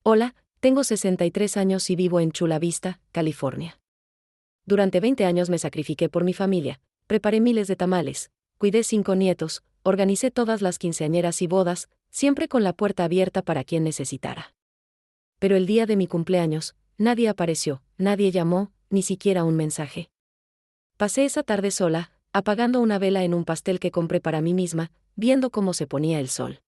Hola, tengo 63 años y vivo en Chula Vista, California. Durante 20 años me sacrifiqué por mi familia, preparé miles de tamales, cuidé 5 nietos, organicé todas las quinceañeras y bodas, siempre con la puerta abierta para quien necesitara. Pero el día de mi cumpleaños, nadie apareció, nadie llamó, ni siquiera un mensaje. Pasé esa tarde sola, apagando una vela en un pastel que compré para mí misma, viendo cómo se ponía el sol.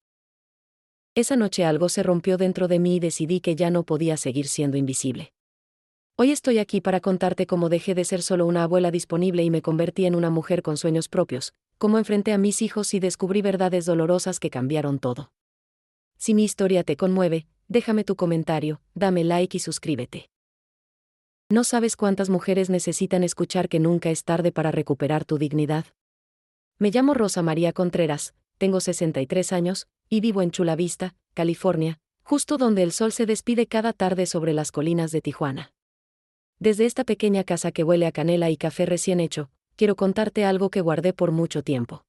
Esa noche algo se rompió dentro de mí y decidí que ya no podía seguir siendo invisible. Hoy estoy aquí para contarte cómo dejé de ser solo una abuela disponible y me convertí en una mujer con sueños propios, cómo enfrenté a mis hijos y descubrí verdades dolorosas que cambiaron todo. Si mi historia te conmueve, déjame tu comentario, dame like y suscríbete. ¿No sabes cuántas mujeres necesitan escuchar que nunca es tarde para recuperar tu dignidad? Me llamo Rosa María Contreras, tengo 63 años, y vivo en Chula Vista, California, justo donde el sol se despide cada tarde sobre las colinas de Tijuana. Desde esta pequeña casa que huele a canela y café recién hecho, quiero contarte algo que guardé por mucho tiempo.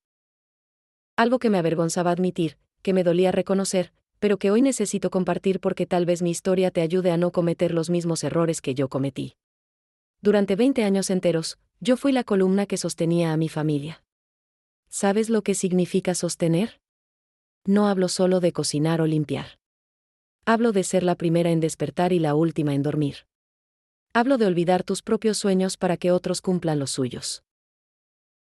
Algo que me avergonzaba admitir, que me dolía reconocer, pero que hoy necesito compartir porque tal vez mi historia te ayude a no cometer los mismos errores que yo cometí. Durante 20 años enteros, yo fui la columna que sostenía a mi familia. ¿Sabes lo que significa sostener? No hablo solo de cocinar o limpiar. Hablo de ser la primera en despertar y la última en dormir. Hablo de olvidar tus propios sueños para que otros cumplan los suyos.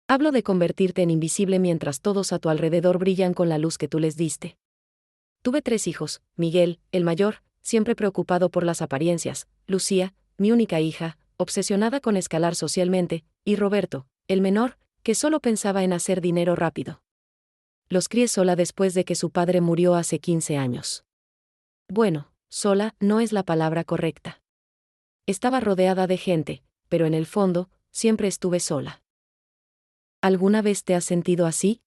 Hablo de convertirte en invisible mientras todos a tu alrededor brillan con la luz que tú les diste. Tuve 3 hijos, Miguel, el mayor, siempre preocupado por las apariencias, Lucía, mi única hija, obsesionada con escalar socialmente, y Roberto, el menor, que solo pensaba en hacer dinero rápido. Los crié sola después de que su padre murió hace 15 años. Bueno, sola no es la palabra correcta. Estaba rodeada de gente, pero en el fondo, siempre estuve sola. ¿Alguna vez te has sentido así?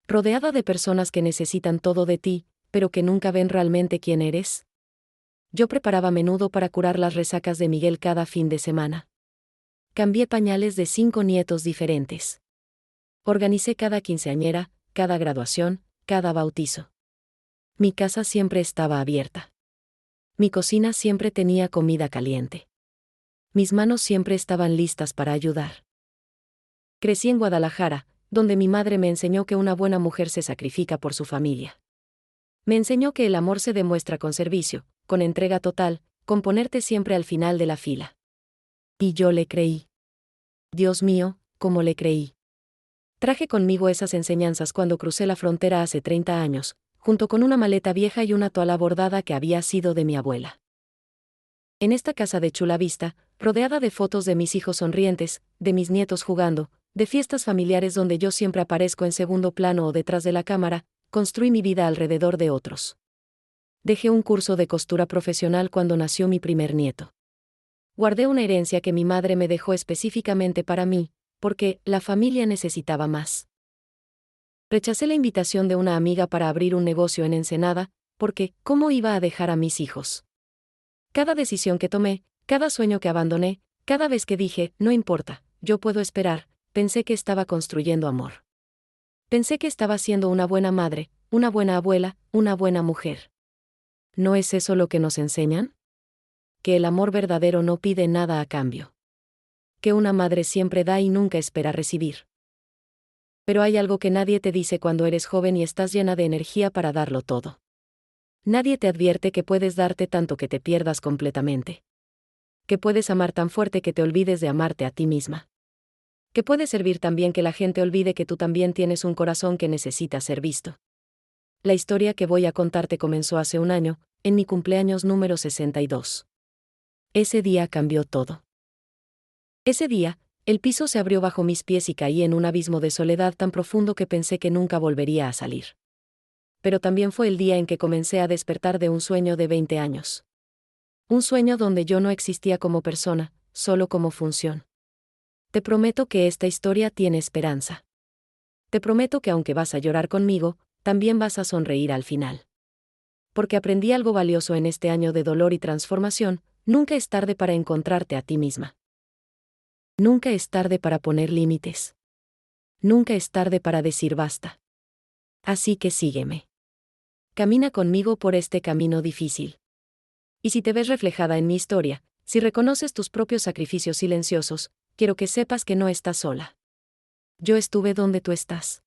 Rodeada de personas que necesitan todo de ti, pero que nunca ven realmente quién eres. Yo preparaba menudo para curar las resacas de Miguel cada fin de semana. Cambié pañales de 5 nietos diferentes. Organicé cada quinceañera, cada graduación, cada bautizo. Mi casa siempre estaba abierta. Mi cocina siempre tenía comida caliente. Mis manos siempre estaban listas para ayudar. Crecí en Guadalajara, donde mi madre me enseñó que una buena mujer se sacrifica por su familia. Me enseñó que el amor se demuestra con servicio, con entrega total, con ponerte siempre al final de la fila. Y yo le creí. Dios mío, ¿cómo le creí? Traje conmigo esas enseñanzas cuando crucé la frontera hace 30 años, junto con una maleta vieja y una toalla bordada que había sido de mi abuela. En esta casa de Chula Vista, rodeada de fotos de mis hijos sonrientes, de mis nietos jugando, de fiestas familiares donde yo siempre aparezco en segundo plano o detrás de la cámara, construí mi vida alrededor de otros. Dejé un curso de costura profesional cuando nació mi primer nieto. Guardé una herencia que mi madre me dejó específicamente para mí, porque la familia necesitaba más. Rechacé la invitación de una amiga para abrir un negocio en Ensenada, porque, ¿cómo iba a dejar a mis hijos? Cada decisión que tomé, cada sueño que abandoné, cada vez que dije, no importa, yo puedo esperar, pensé que estaba construyendo amor. Pensé que estaba siendo una buena madre, una buena abuela, una buena mujer. ¿No es eso lo que nos enseñan? Que el amor verdadero no pide nada a cambio. Que una madre siempre da y nunca espera recibir. Pero hay algo que nadie te dice cuando eres joven y estás llena de energía para darlo todo. Nadie te advierte que puedes darte tanto que te pierdas completamente. Que puedes amar tan fuerte que te olvides de amarte a ti misma. Que puedes servir tan bien que la gente olvide que tú también tienes un corazón que necesita ser visto. La historia que voy a contarte comenzó hace un año, en mi cumpleaños número 62. Ese día cambió todo. Ese día, el piso se abrió bajo mis pies y caí en un abismo de soledad tan profundo que pensé que nunca volvería a salir. Pero también fue el día en que comencé a despertar de un sueño de 20 años. Un sueño donde yo no existía como persona, solo como función. Te prometo que esta historia tiene esperanza. Te prometo que aunque vas a llorar conmigo, también vas a sonreír al final. Porque aprendí algo valioso en este año de dolor y transformación, nunca es tarde para encontrarte a ti misma. Nunca es tarde para poner límites. Nunca es tarde para decir basta. Así que sígueme. Camina conmigo por este camino difícil. Y si te ves reflejada en mi historia, si reconoces tus propios sacrificios silenciosos, quiero que sepas que no estás sola. Yo estuve donde tú estás.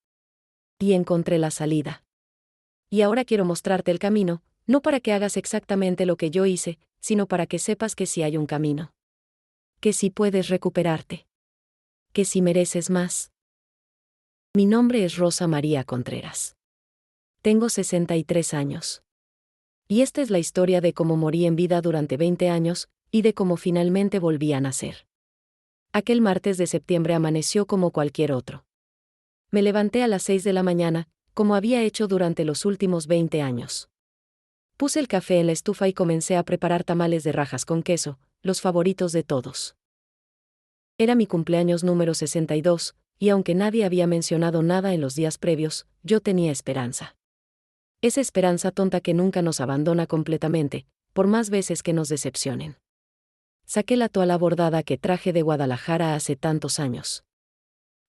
Y encontré la salida. Y ahora quiero mostrarte el camino, no para que hagas exactamente lo que yo hice, sino para que sepas que sí hay un camino. Que sí puedes recuperarte. Que sí mereces más. Mi nombre es Rosa María Contreras. Tengo 63 años. Y esta es la historia de cómo morí en vida durante 20 años, y de cómo finalmente volví a nacer. Aquel martes de septiembre amaneció como cualquier otro. Me levanté a las 6 de la mañana, como había hecho durante los últimos 20 años. Puse el café en la estufa y comencé a preparar tamales de rajas con queso, los favoritos de todos. Era mi cumpleaños número 62, y aunque nadie había mencionado nada en los días previos, yo tenía esperanza. Esa esperanza tonta que nunca nos abandona completamente, por más veces que nos decepcionen. Saqué la toalla bordada que traje de Guadalajara hace tantos años.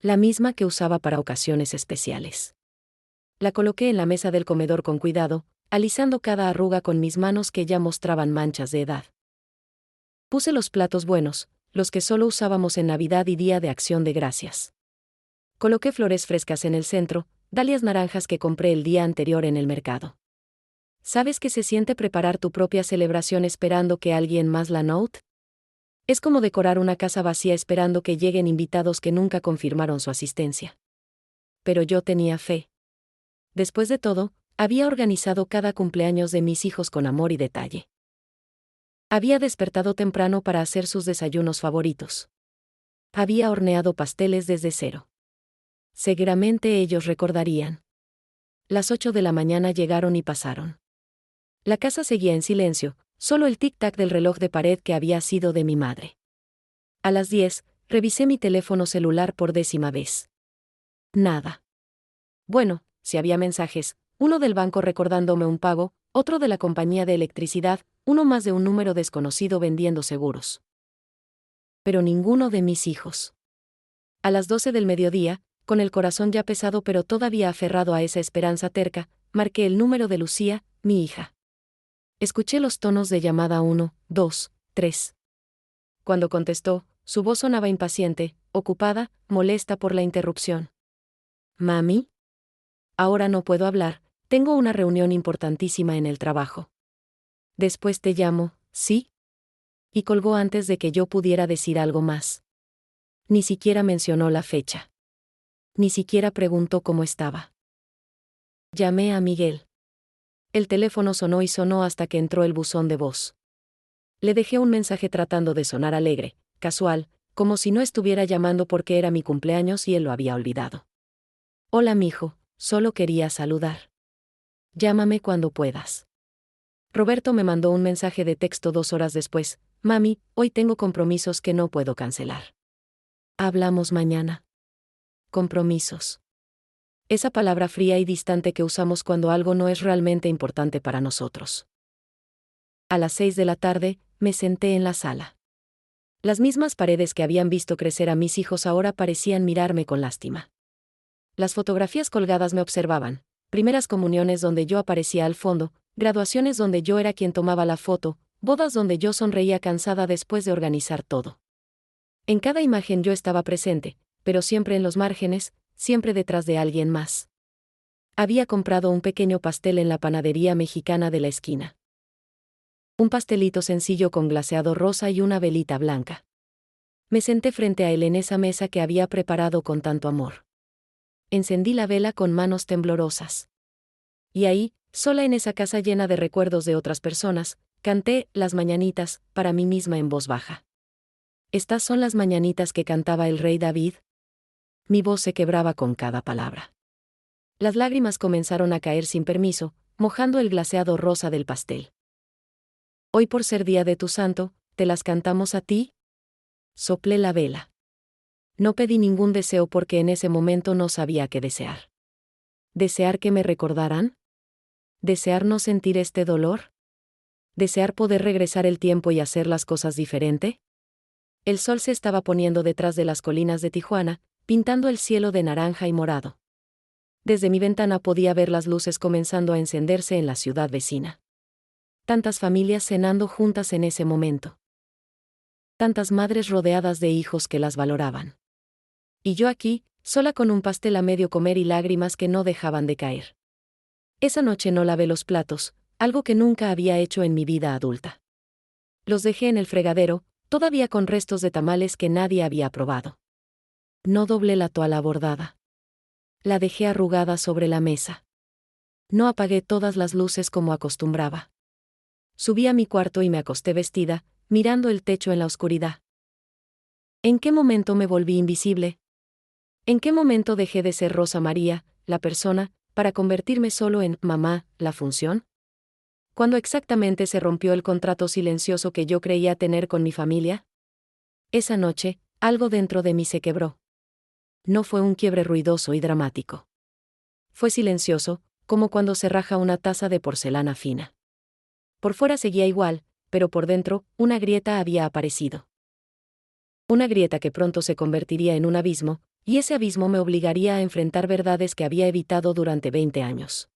La misma que usaba para ocasiones especiales. La coloqué en la mesa del comedor con cuidado, alisando cada arruga con mis manos que ya mostraban manchas de edad. Puse los platos buenos, los que solo usábamos en Navidad y Día de Acción de Gracias. Coloqué flores frescas en el centro, dalias naranjas que compré el día anterior en el mercado. ¿Sabes qué se siente preparar tu propia celebración esperando que alguien más la note? Es como decorar una casa vacía esperando que lleguen invitados que nunca confirmaron su asistencia. Pero yo tenía fe. Después de todo, había organizado cada cumpleaños de mis hijos con amor y detalle. Había despertado temprano para hacer sus desayunos favoritos. Había horneado pasteles desde cero. Seguramente ellos recordarían. Las 8 de la mañana llegaron y pasaron. La casa seguía en silencio, solo el tic-tac del reloj de pared que había sido de mi madre. A las 10, revisé mi teléfono celular por 10ª vez. Nada. Bueno, si había mensajes, uno del banco recordándome un pago, otro de la compañía de electricidad, uno más de un número desconocido vendiendo seguros. Pero ninguno de mis hijos. A las 12 del mediodía, con el corazón ya pesado pero todavía aferrado a esa esperanza terca, marqué el número de Lucía, mi hija. Escuché los tonos de llamada 1, 2, 3. Cuando contestó, su voz sonaba impaciente, ocupada, molesta por la interrupción. «Mami. Ahora no puedo hablar, tengo una reunión importantísima en el trabajo. Después te llamo, ¿sí?» Y colgó antes de que yo pudiera decir algo más. Ni siquiera mencionó la fecha. Ni siquiera preguntó cómo estaba. Llamé a Miguel. El teléfono sonó y sonó hasta que entró el buzón de voz. Le dejé un mensaje tratando de sonar alegre, casual, como si no estuviera llamando porque era mi cumpleaños y él lo había olvidado. «Hola, mijo, solo quería saludar. Llámame cuando puedas». Roberto me mandó un mensaje de texto 2 horas después. «Mami, hoy tengo compromisos que no puedo cancelar. Hablamos mañana». Compromisos. Esa palabra fría y distante que usamos cuando algo no es realmente importante para nosotros. A las 6 de la tarde, me senté en la sala. Las mismas paredes que habían visto crecer a mis hijos ahora parecían mirarme con lástima. Las fotografías colgadas me observaban, primeras comuniones donde yo aparecía al fondo, graduaciones donde yo era quien tomaba la foto, bodas donde yo sonreía cansada después de organizar todo. En cada imagen yo estaba presente, pero siempre en los márgenes, siempre detrás de alguien más. Había comprado un pequeño pastel en la panadería mexicana de la esquina. Un pastelito sencillo con glaseado rosa y una velita blanca. Me senté frente a él en esa mesa que había preparado con tanto amor. Encendí la vela con manos temblorosas. Y ahí, sola en esa casa llena de recuerdos de otras personas, canté las mañanitas para mí misma en voz baja. Estas son las mañanitas que cantaba el rey David. Mi voz se quebraba con cada palabra. Las lágrimas comenzaron a caer sin permiso, mojando el glaseado rosa del pastel. Hoy por ser día de tu santo, ¿te las cantamos a ti? Soplé la vela. No pedí ningún deseo porque en ese momento no sabía qué desear. ¿Desear que me recordaran? ¿Desear no sentir este dolor? ¿Desear poder regresar el tiempo y hacer las cosas diferente? El sol se estaba poniendo detrás de las colinas de Tijuana, pintando el cielo de naranja y morado. Desde mi ventana podía ver las luces comenzando a encenderse en la ciudad vecina. Tantas familias cenando juntas en ese momento. Tantas madres rodeadas de hijos que las valoraban. Y yo aquí, sola con un pastel a medio comer y lágrimas que no dejaban de caer. Esa noche no lavé los platos, algo que nunca había hecho en mi vida adulta. Los dejé en el fregadero, todavía con restos de tamales que nadie había probado. No doblé la toalla bordada. La dejé arrugada sobre la mesa. No apagué todas las luces como acostumbraba. Subí a mi cuarto y me acosté vestida, mirando el techo en la oscuridad. ¿En qué momento me volví invisible? ¿En qué momento dejé de ser Rosa María, la persona, para convertirme solo en mamá, la función? ¿Cuándo exactamente se rompió el contrato silencioso que yo creía tener con mi familia? Esa noche, algo dentro de mí se quebró. No fue un quiebre ruidoso y dramático. Fue silencioso, como cuando se raja una taza de porcelana fina. Por fuera seguía igual, pero por dentro, una grieta había aparecido. Una grieta que pronto se convertiría en un abismo, y ese abismo me obligaría a enfrentar verdades que había evitado durante 20 años.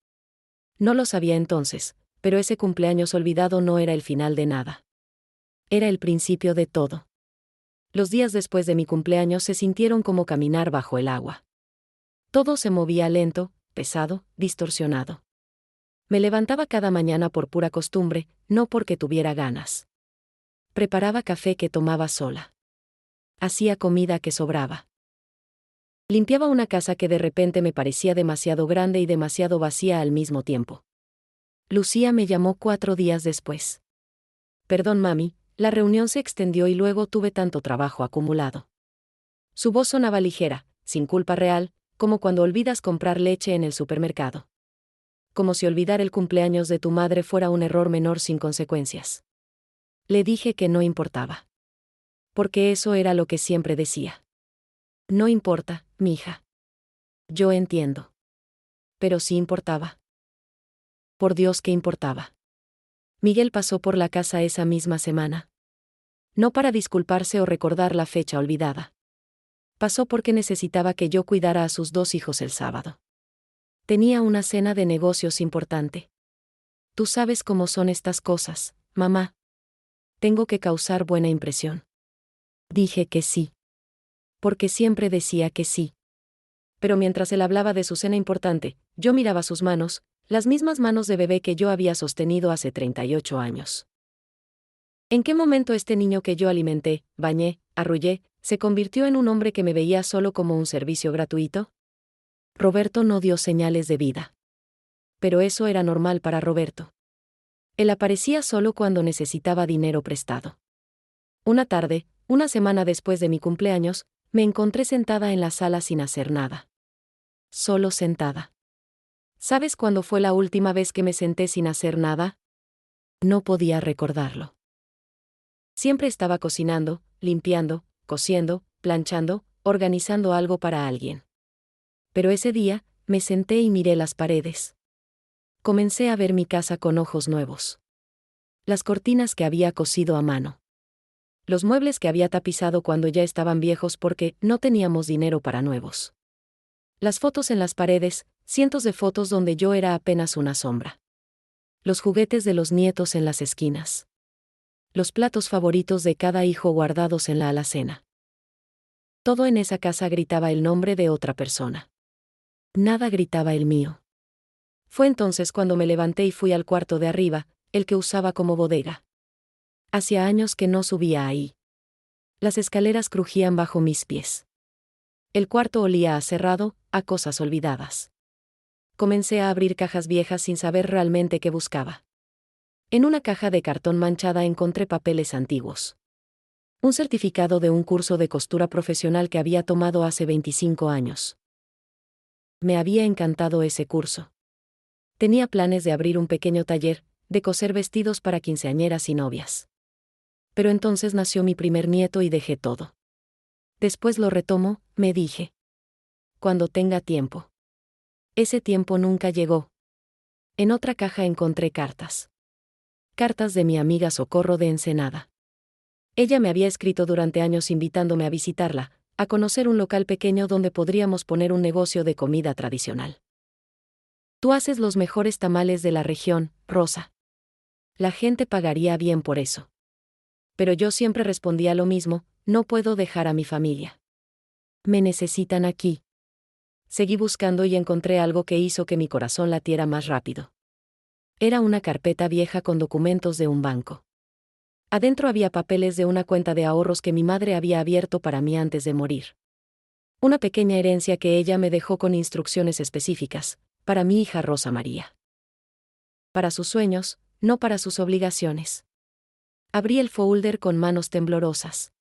No lo sabía entonces, pero ese cumpleaños olvidado no era el final de nada. Era el principio de todo. Los días después de mi cumpleaños se sintieron como caminar bajo el agua. Todo se movía lento, pesado, distorsionado. Me levantaba cada mañana por pura costumbre, no porque tuviera ganas. Preparaba café que tomaba sola. Hacía comida que sobraba. Limpiaba una casa que de repente me parecía demasiado grande y demasiado vacía al mismo tiempo. Lucía me llamó 4 días después. Perdón, mami, la reunión se extendió y luego tuve tanto trabajo acumulado. Su voz sonaba ligera, sin culpa real, como cuando olvidas comprar leche en el supermercado. Como si olvidar el cumpleaños de tu madre fuera un error menor sin consecuencias. Le dije que no importaba. Porque eso era lo que siempre decía. No importa, mija. Yo entiendo. Pero sí importaba. Por Dios que importaba. Miguel pasó por la casa esa misma semana. No para disculparse o recordar la fecha olvidada. Pasó porque necesitaba que yo cuidara a sus 2 hijos el sábado. Tenía una cena de negocios importante. Tú sabes cómo son estas cosas, mamá. Tengo que causar buena impresión. Dije que sí. Porque siempre decía que sí. Pero mientras él hablaba de su cena importante, yo miraba sus manos, las mismas manos de bebé que yo había sostenido hace 38 años. ¿En qué momento este niño que yo alimenté, bañé, arrullé, se convirtió en un hombre que me veía solo como un servicio gratuito? Roberto no dio señales de vida. Pero eso era normal para Roberto. Él aparecía solo cuando necesitaba dinero prestado. Una tarde, una semana después de mi cumpleaños, me encontré sentada en la sala sin hacer nada. Solo sentada. ¿Sabes cuándo fue la última vez que me senté sin hacer nada? No podía recordarlo. Siempre estaba cocinando, limpiando, cosiendo, planchando, organizando algo para alguien. Pero ese día, me senté y miré las paredes. Comencé a ver mi casa con ojos nuevos. Las cortinas que había cosido a mano. Los muebles que había tapizado cuando ya estaban viejos porque no teníamos dinero para nuevos. Las fotos en las paredes, cientos de fotos donde yo era apenas una sombra. Los juguetes de los nietos en las esquinas. Los platos favoritos de cada hijo guardados en la alacena. Todo en esa casa gritaba el nombre de otra persona. Nada gritaba el mío. Fue entonces cuando me levanté y fui al cuarto de arriba, el que usaba como bodega. Hacía años que no subía ahí. Las escaleras crujían bajo mis pies. El cuarto olía a cerrado, a cosas olvidadas. Comencé a abrir cajas viejas sin saber realmente qué buscaba. En una caja de cartón manchada encontré papeles antiguos. Un certificado de un curso de costura profesional que había tomado hace 25 años. Me había encantado ese curso. Tenía planes de abrir un pequeño taller, de coser vestidos para quinceañeras y novias. Pero entonces nació mi primer nieto y dejé todo. Después lo retomo, me dije. Cuando tenga tiempo. Ese tiempo nunca llegó. En otra caja encontré cartas. Cartas de mi amiga Socorro de Ensenada. Ella me había escrito durante años invitándome a visitarla, a conocer un local pequeño donde podríamos poner un negocio de comida tradicional. Tú haces los mejores tamales de la región, Rosa. La gente pagaría bien por eso. Pero yo siempre respondía lo mismo: no puedo dejar a mi familia. Me necesitan aquí. Seguí buscando y encontré algo que hizo que mi corazón latiera más rápido. Era una carpeta vieja con documentos de un banco. Adentro había papeles de una cuenta de ahorros que mi madre había abierto para mí antes de morir. Una pequeña herencia que ella me dejó con instrucciones específicas, para mi hija Rosa María. Para sus sueños, no para sus obligaciones. Abrí el folder con manos temblorosas.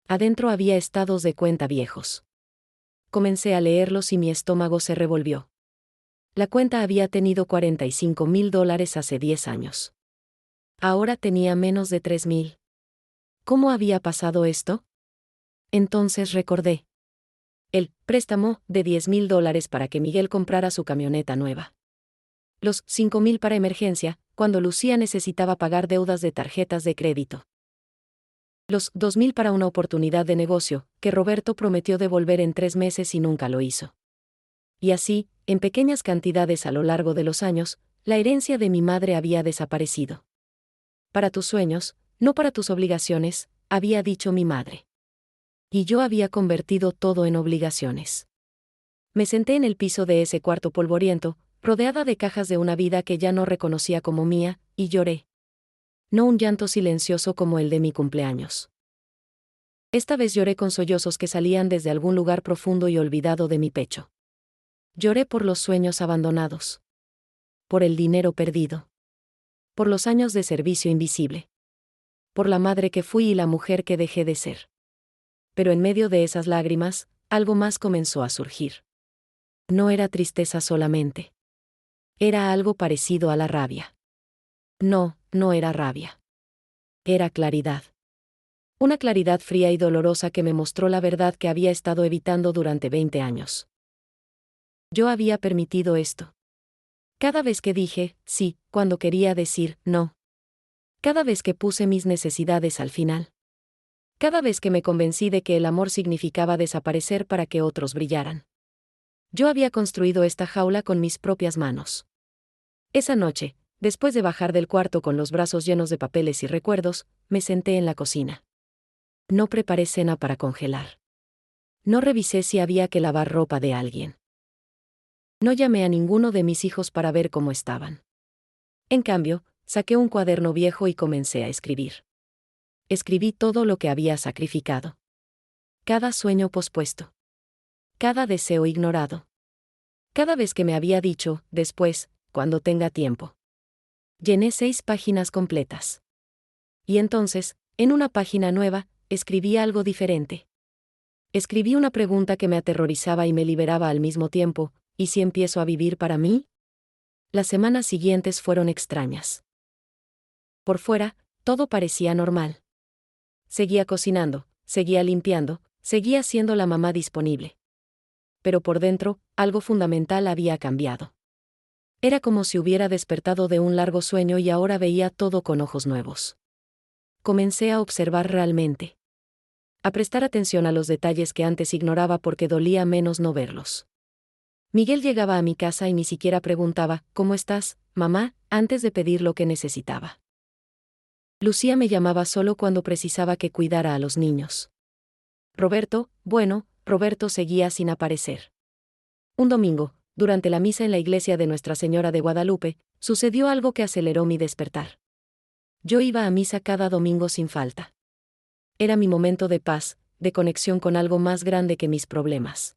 Adentro había estados de cuenta viejos. Comencé a leerlos y mi estómago se revolvió. La cuenta había tenido $45,000 hace 10 años. Ahora tenía menos de 3,000. ¿Cómo había pasado esto? Entonces recordé. El préstamo de $10,000 para que Miguel comprara su camioneta nueva. Los 5,000 para emergencia, cuando Lucía necesitaba pagar deudas de tarjetas de crédito. Los 2,000 para una oportunidad de negocio, que Roberto prometió devolver en 3 meses y nunca lo hizo. Y así, en pequeñas cantidades a lo largo de los años, la herencia de mi madre había desaparecido. Para tus sueños, no para tus obligaciones, había dicho mi madre. Y yo había convertido todo en obligaciones. Me senté en el piso de ese cuarto polvoriento, rodeada de cajas de una vida que ya no reconocía como mía, y lloré. No un llanto silencioso como el de mi cumpleaños. Esta vez lloré con sollozos que salían desde algún lugar profundo y olvidado de mi pecho. Lloré por los sueños abandonados. Por el dinero perdido. Por los años de servicio invisible. Por la madre que fui y la mujer que dejé de ser. Pero en medio de esas lágrimas, algo más comenzó a surgir. No era tristeza solamente. Era algo parecido a la rabia. No, no era rabia. Era claridad. Una claridad fría y dolorosa que me mostró la verdad que había estado evitando durante 20 años. Yo había permitido esto. Cada vez que dije sí, cuando quería decir no. Cada vez que puse mis necesidades al final. Cada vez que me convencí de que el amor significaba desaparecer para que otros brillaran. Yo había construido esta jaula con mis propias manos. Esa noche, después de bajar del cuarto con los brazos llenos de papeles y recuerdos, me senté en la cocina. No preparé cena para congelar. No revisé si había que lavar ropa de alguien. No llamé a ninguno de mis hijos para ver cómo estaban. En cambio, saqué un cuaderno viejo y comencé a escribir. Escribí todo lo que había sacrificado. Cada sueño pospuesto. Cada deseo ignorado. Cada vez que me había dicho, después, cuando tenga tiempo. Llené 6 páginas completas. Y entonces, en una página nueva, escribí algo diferente. Escribí una pregunta que me aterrorizaba y me liberaba al mismo tiempo: ¿y si empiezo a vivir para mí? Las semanas siguientes fueron extrañas. Por fuera, todo parecía normal. Seguía cocinando, seguía limpiando, seguía siendo la mamá disponible. Pero por dentro, algo fundamental había cambiado. Era como si hubiera despertado de un largo sueño y ahora veía todo con ojos nuevos. Comencé a observar realmente. A prestar atención a los detalles que antes ignoraba porque dolía menos no verlos. Miguel llegaba a mi casa y ni siquiera preguntaba: ¿cómo estás, mamá?, antes de pedir lo que necesitaba. Lucía me llamaba solo cuando precisaba que cuidara a los niños. Roberto seguía sin aparecer. Un domingo, durante la misa en la iglesia de Nuestra Señora de Guadalupe, sucedió algo que aceleró mi despertar. Yo iba a misa cada domingo sin falta. Era mi momento de paz, de conexión con algo más grande que mis problemas.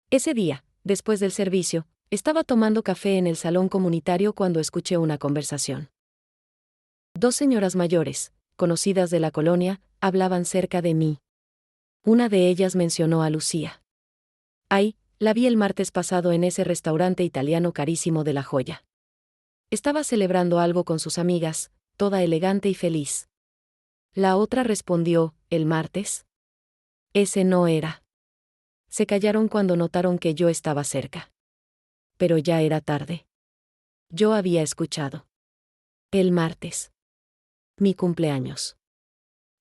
Ese día, después del servicio, estaba tomando café en el salón comunitario cuando escuché una conversación. 2 señoras mayores, conocidas de la colonia, hablaban cerca de mí. Una de ellas mencionó a Lucía. Ay, la vi el martes pasado en ese restaurante italiano carísimo de La Joya. Estaba celebrando algo con sus amigas, toda elegante y feliz. La otra respondió: ¿el martes? Ese no era. Se callaron cuando notaron que yo estaba cerca. Pero ya era tarde. Yo había escuchado. El martes. Mi cumpleaños.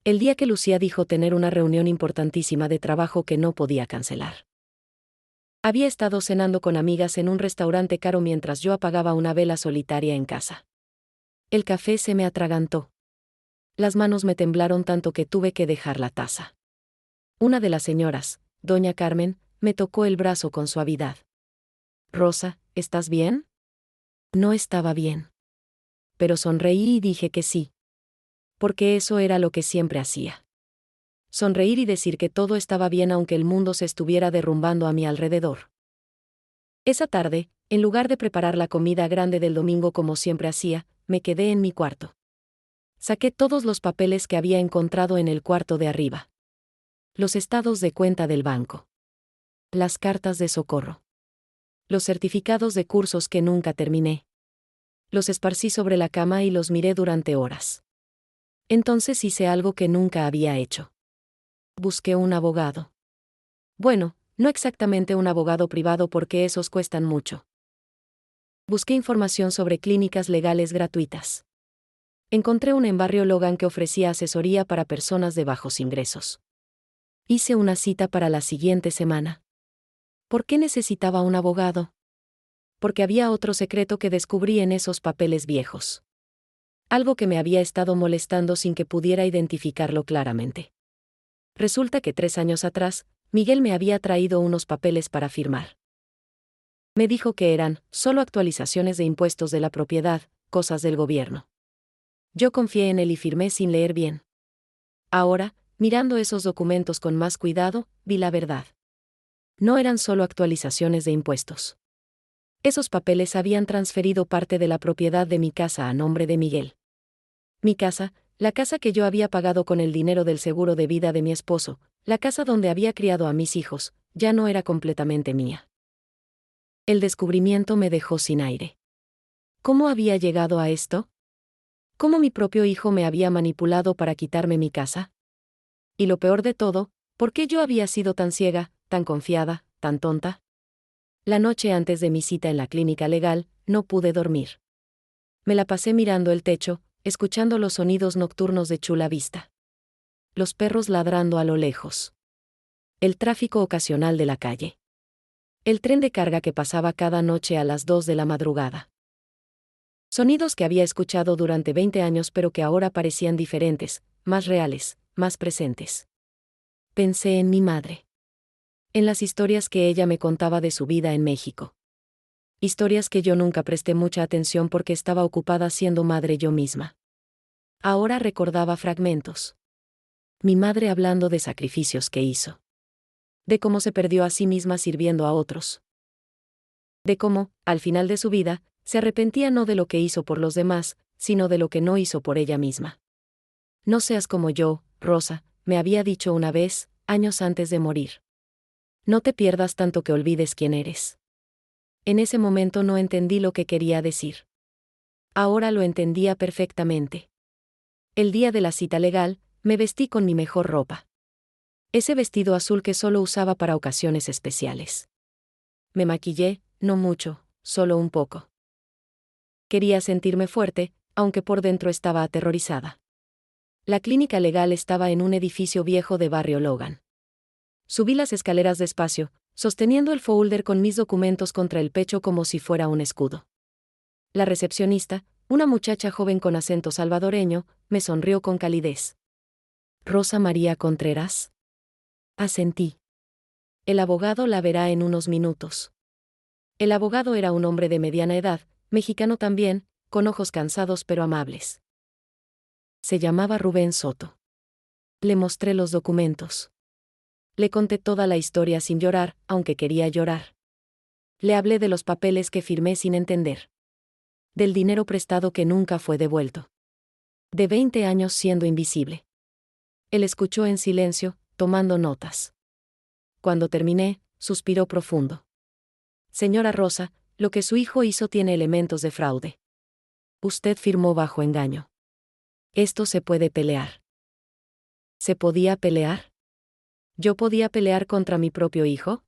El día que Lucía dijo tener una reunión importantísima de trabajo que no podía cancelar. Había estado cenando con amigas en un restaurante caro mientras yo apagaba una vela solitaria en casa. El café se me atragantó. Las manos me temblaron tanto que tuve que dejar la taza. Una de las señoras, doña Carmen, me tocó el brazo con suavidad. Rosa, ¿estás bien? No estaba bien. Pero sonreí y dije que sí. Porque eso era lo que siempre hacía. Sonreír y decir que todo estaba bien aunque el mundo se estuviera derrumbando a mi alrededor. Esa tarde, en lugar de preparar la comida grande del domingo como siempre hacía, me quedé en mi cuarto. Saqué todos los papeles que había encontrado en el cuarto de arriba. Los estados de cuenta del banco. Las cartas de socorro. Los certificados de cursos que nunca terminé. Los esparcí sobre la cama y los miré durante horas. Entonces hice algo que nunca había hecho. Busqué un abogado. Bueno, no exactamente un abogado privado porque esos cuestan mucho. Busqué información sobre clínicas legales gratuitas. Encontré una en Barrio Logan que ofrecía asesoría para personas de bajos ingresos. Hice una cita para la siguiente semana. ¿Por qué necesitaba un abogado? Porque había otro secreto que descubrí en esos papeles viejos. Algo que me había estado molestando sin que pudiera identificarlo claramente. Resulta que 3 años atrás, Miguel me había traído unos papeles para firmar. Me dijo que eran solo actualizaciones de impuestos de la propiedad, cosas del gobierno. Yo confié en él y firmé sin leer bien. Ahora, mirando esos documentos con más cuidado, vi la verdad. No eran solo actualizaciones de impuestos. Esos papeles habían transferido parte de la propiedad de mi casa a nombre de Miguel. Mi casa, la casa que yo había pagado con el dinero del seguro de vida de mi esposo, la casa donde había criado a mis hijos, ya no era completamente mía. El descubrimiento me dejó sin aire. ¿Cómo había llegado a esto? ¿Cómo mi propio hijo me había manipulado para quitarme mi casa? Y lo peor de todo, ¿por qué yo había sido tan ciega, tan confiada, tan tonta? La noche antes de mi cita en la clínica legal, no pude dormir. Me la pasé mirando el techo, escuchando los sonidos nocturnos de Chula Vista. Los perros ladrando a lo lejos. El tráfico ocasional de la calle. El tren de carga que pasaba cada noche a las 2 de la madrugada. Sonidos que había escuchado durante 20 años pero que ahora parecían diferentes, más reales, más presentes. Pensé en mi madre. En las historias que ella me contaba de su vida en México. Historias que yo nunca presté mucha atención porque estaba ocupada siendo madre yo misma. Ahora recordaba fragmentos. Mi madre hablando de sacrificios que hizo. De cómo se perdió a sí misma sirviendo a otros. De cómo, al final de su vida, se arrepentía no de lo que hizo por los demás, sino de lo que no hizo por ella misma. No seas como yo, Rosa, me había dicho una vez, años antes de morir. No te pierdas tanto que olvides quién eres. En ese momento no entendí lo que quería decir. Ahora lo entendía perfectamente. El día de la cita legal, me vestí con mi mejor ropa. Ese vestido azul que solo usaba para ocasiones especiales. Me maquillé, no mucho, solo un poco. Quería sentirme fuerte, aunque por dentro estaba aterrorizada. La clínica legal estaba en un edificio viejo de Barrio Logan. Subí las escaleras despacio, sosteniendo el folder con mis documentos contra el pecho como si fuera un escudo. La recepcionista, una muchacha joven con acento salvadoreño, me sonrió con calidez. ¿Rosa María Contreras? Asentí. El abogado la verá en unos minutos. El abogado era un hombre de mediana edad, mexicano también, con ojos cansados pero amables. Se llamaba Rubén Soto. Le mostré los documentos. Le conté toda la historia sin llorar, aunque quería llorar. Le hablé de los papeles que firmé sin entender. Del dinero prestado que nunca fue devuelto. De 20 años siendo invisible. Él escuchó en silencio, tomando notas. Cuando terminé, suspiró profundo. Señora Rosa, lo que su hijo hizo tiene elementos de fraude. Usted firmó bajo engaño. Esto se puede pelear. ¿Se podía pelear? ¿Yo podía pelear contra mi propio hijo?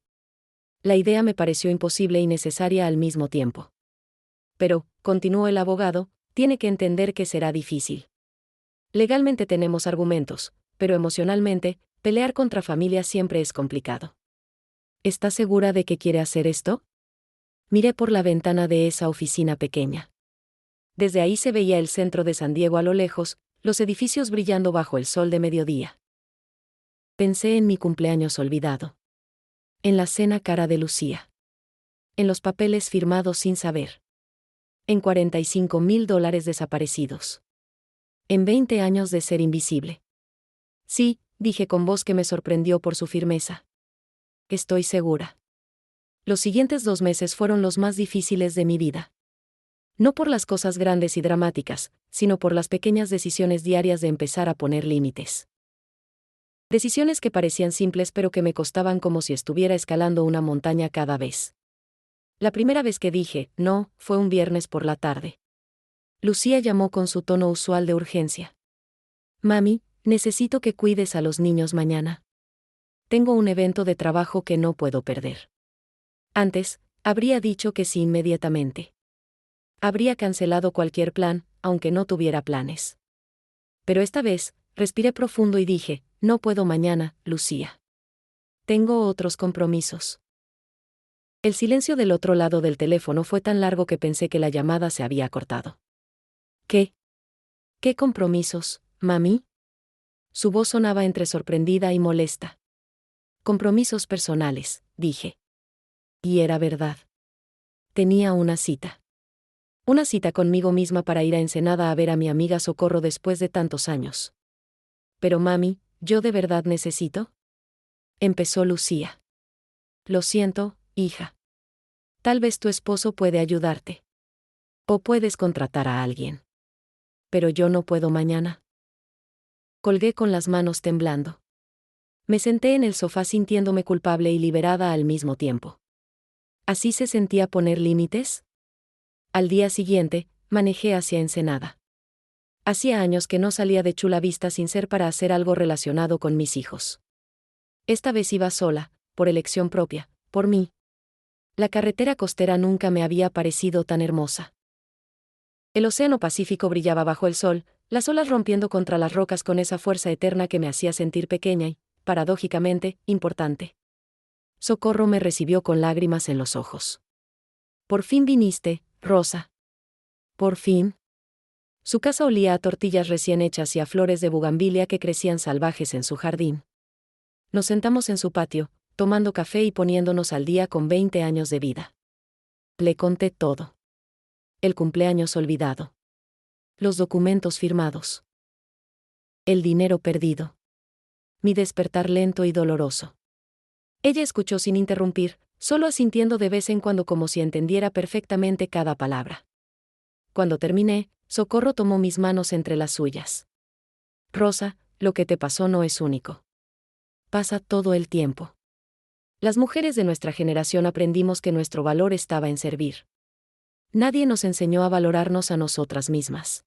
La idea me pareció imposible y necesaria al mismo tiempo. Pero, continuó el abogado, tiene que entender que será difícil. Legalmente tenemos argumentos, pero emocionalmente, pelear contra familia siempre es complicado. ¿Está segura de que quiere hacer esto? Miré por la ventana de esa oficina pequeña. Desde ahí se veía el centro de San Diego a lo lejos, los edificios brillando bajo el sol de mediodía. Pensé en mi cumpleaños olvidado. En la cena cara de Lucía. En los papeles firmados sin saber. En $45,000 desaparecidos. En 20 años de ser invisible. Sí, dije con voz que me sorprendió por su firmeza. Estoy segura. Los siguientes 2 meses fueron los más difíciles de mi vida. No por las cosas grandes y dramáticas, sino por las pequeñas decisiones diarias de empezar a poner límites. Decisiones que parecían simples pero que me costaban como si estuviera escalando una montaña cada vez. La primera vez que dije no fue un viernes por la tarde. Lucía llamó con su tono usual de urgencia. Mami, necesito que cuides a los niños mañana. Tengo un evento de trabajo que no puedo perder. Antes, habría dicho que sí inmediatamente. Habría cancelado cualquier plan, aunque no tuviera planes. Pero esta vez, respiré profundo y dije, no puedo mañana, Lucía. Tengo otros compromisos. El silencio del otro lado del teléfono fue tan largo que pensé que la llamada se había cortado. ¿Qué? ¿Qué compromisos, mami? Su voz sonaba entre sorprendida y molesta. Compromisos personales, dije. Y era verdad. Tenía una cita. Una cita conmigo misma para ir a Ensenada a ver a mi amiga Socorro después de tantos años. Pero mami, ¿yo de verdad necesito? Empezó Lucía. Lo siento, hija. Tal vez tu esposo puede ayudarte. O puedes contratar a alguien. Pero yo no puedo mañana. Colgué con las manos temblando. Me senté en el sofá sintiéndome culpable y liberada al mismo tiempo. ¿Así se sentía poner límites? Al día siguiente, manejé hacia Ensenada. Hacía años que no salía de Chula Vista sin ser para hacer algo relacionado con mis hijos. Esta vez iba sola, por elección propia, por mí. La carretera costera nunca me había parecido tan hermosa. El océano Pacífico brillaba bajo el sol, las olas rompiendo contra las rocas con esa fuerza eterna que me hacía sentir pequeña y, paradójicamente, importante. Socorro me recibió con lágrimas en los ojos. Por fin viniste, Rosa. Por fin. Su casa olía a tortillas recién hechas y a flores de bugambilia que crecían salvajes en su jardín. Nos sentamos en su patio, tomando café y poniéndonos al día con 20 años de vida. Le conté todo. El cumpleaños olvidado. Los documentos firmados. El dinero perdido. Mi despertar lento y doloroso. Ella escuchó sin interrumpir, solo asintiendo de vez en cuando como si entendiera perfectamente cada palabra. Cuando terminé, Socorro tomó mis manos entre las suyas. Rosa, lo que te pasó no es único. Pasa todo el tiempo. Las mujeres de nuestra generación aprendimos que nuestro valor estaba en servir. Nadie nos enseñó a valorarnos a nosotras mismas.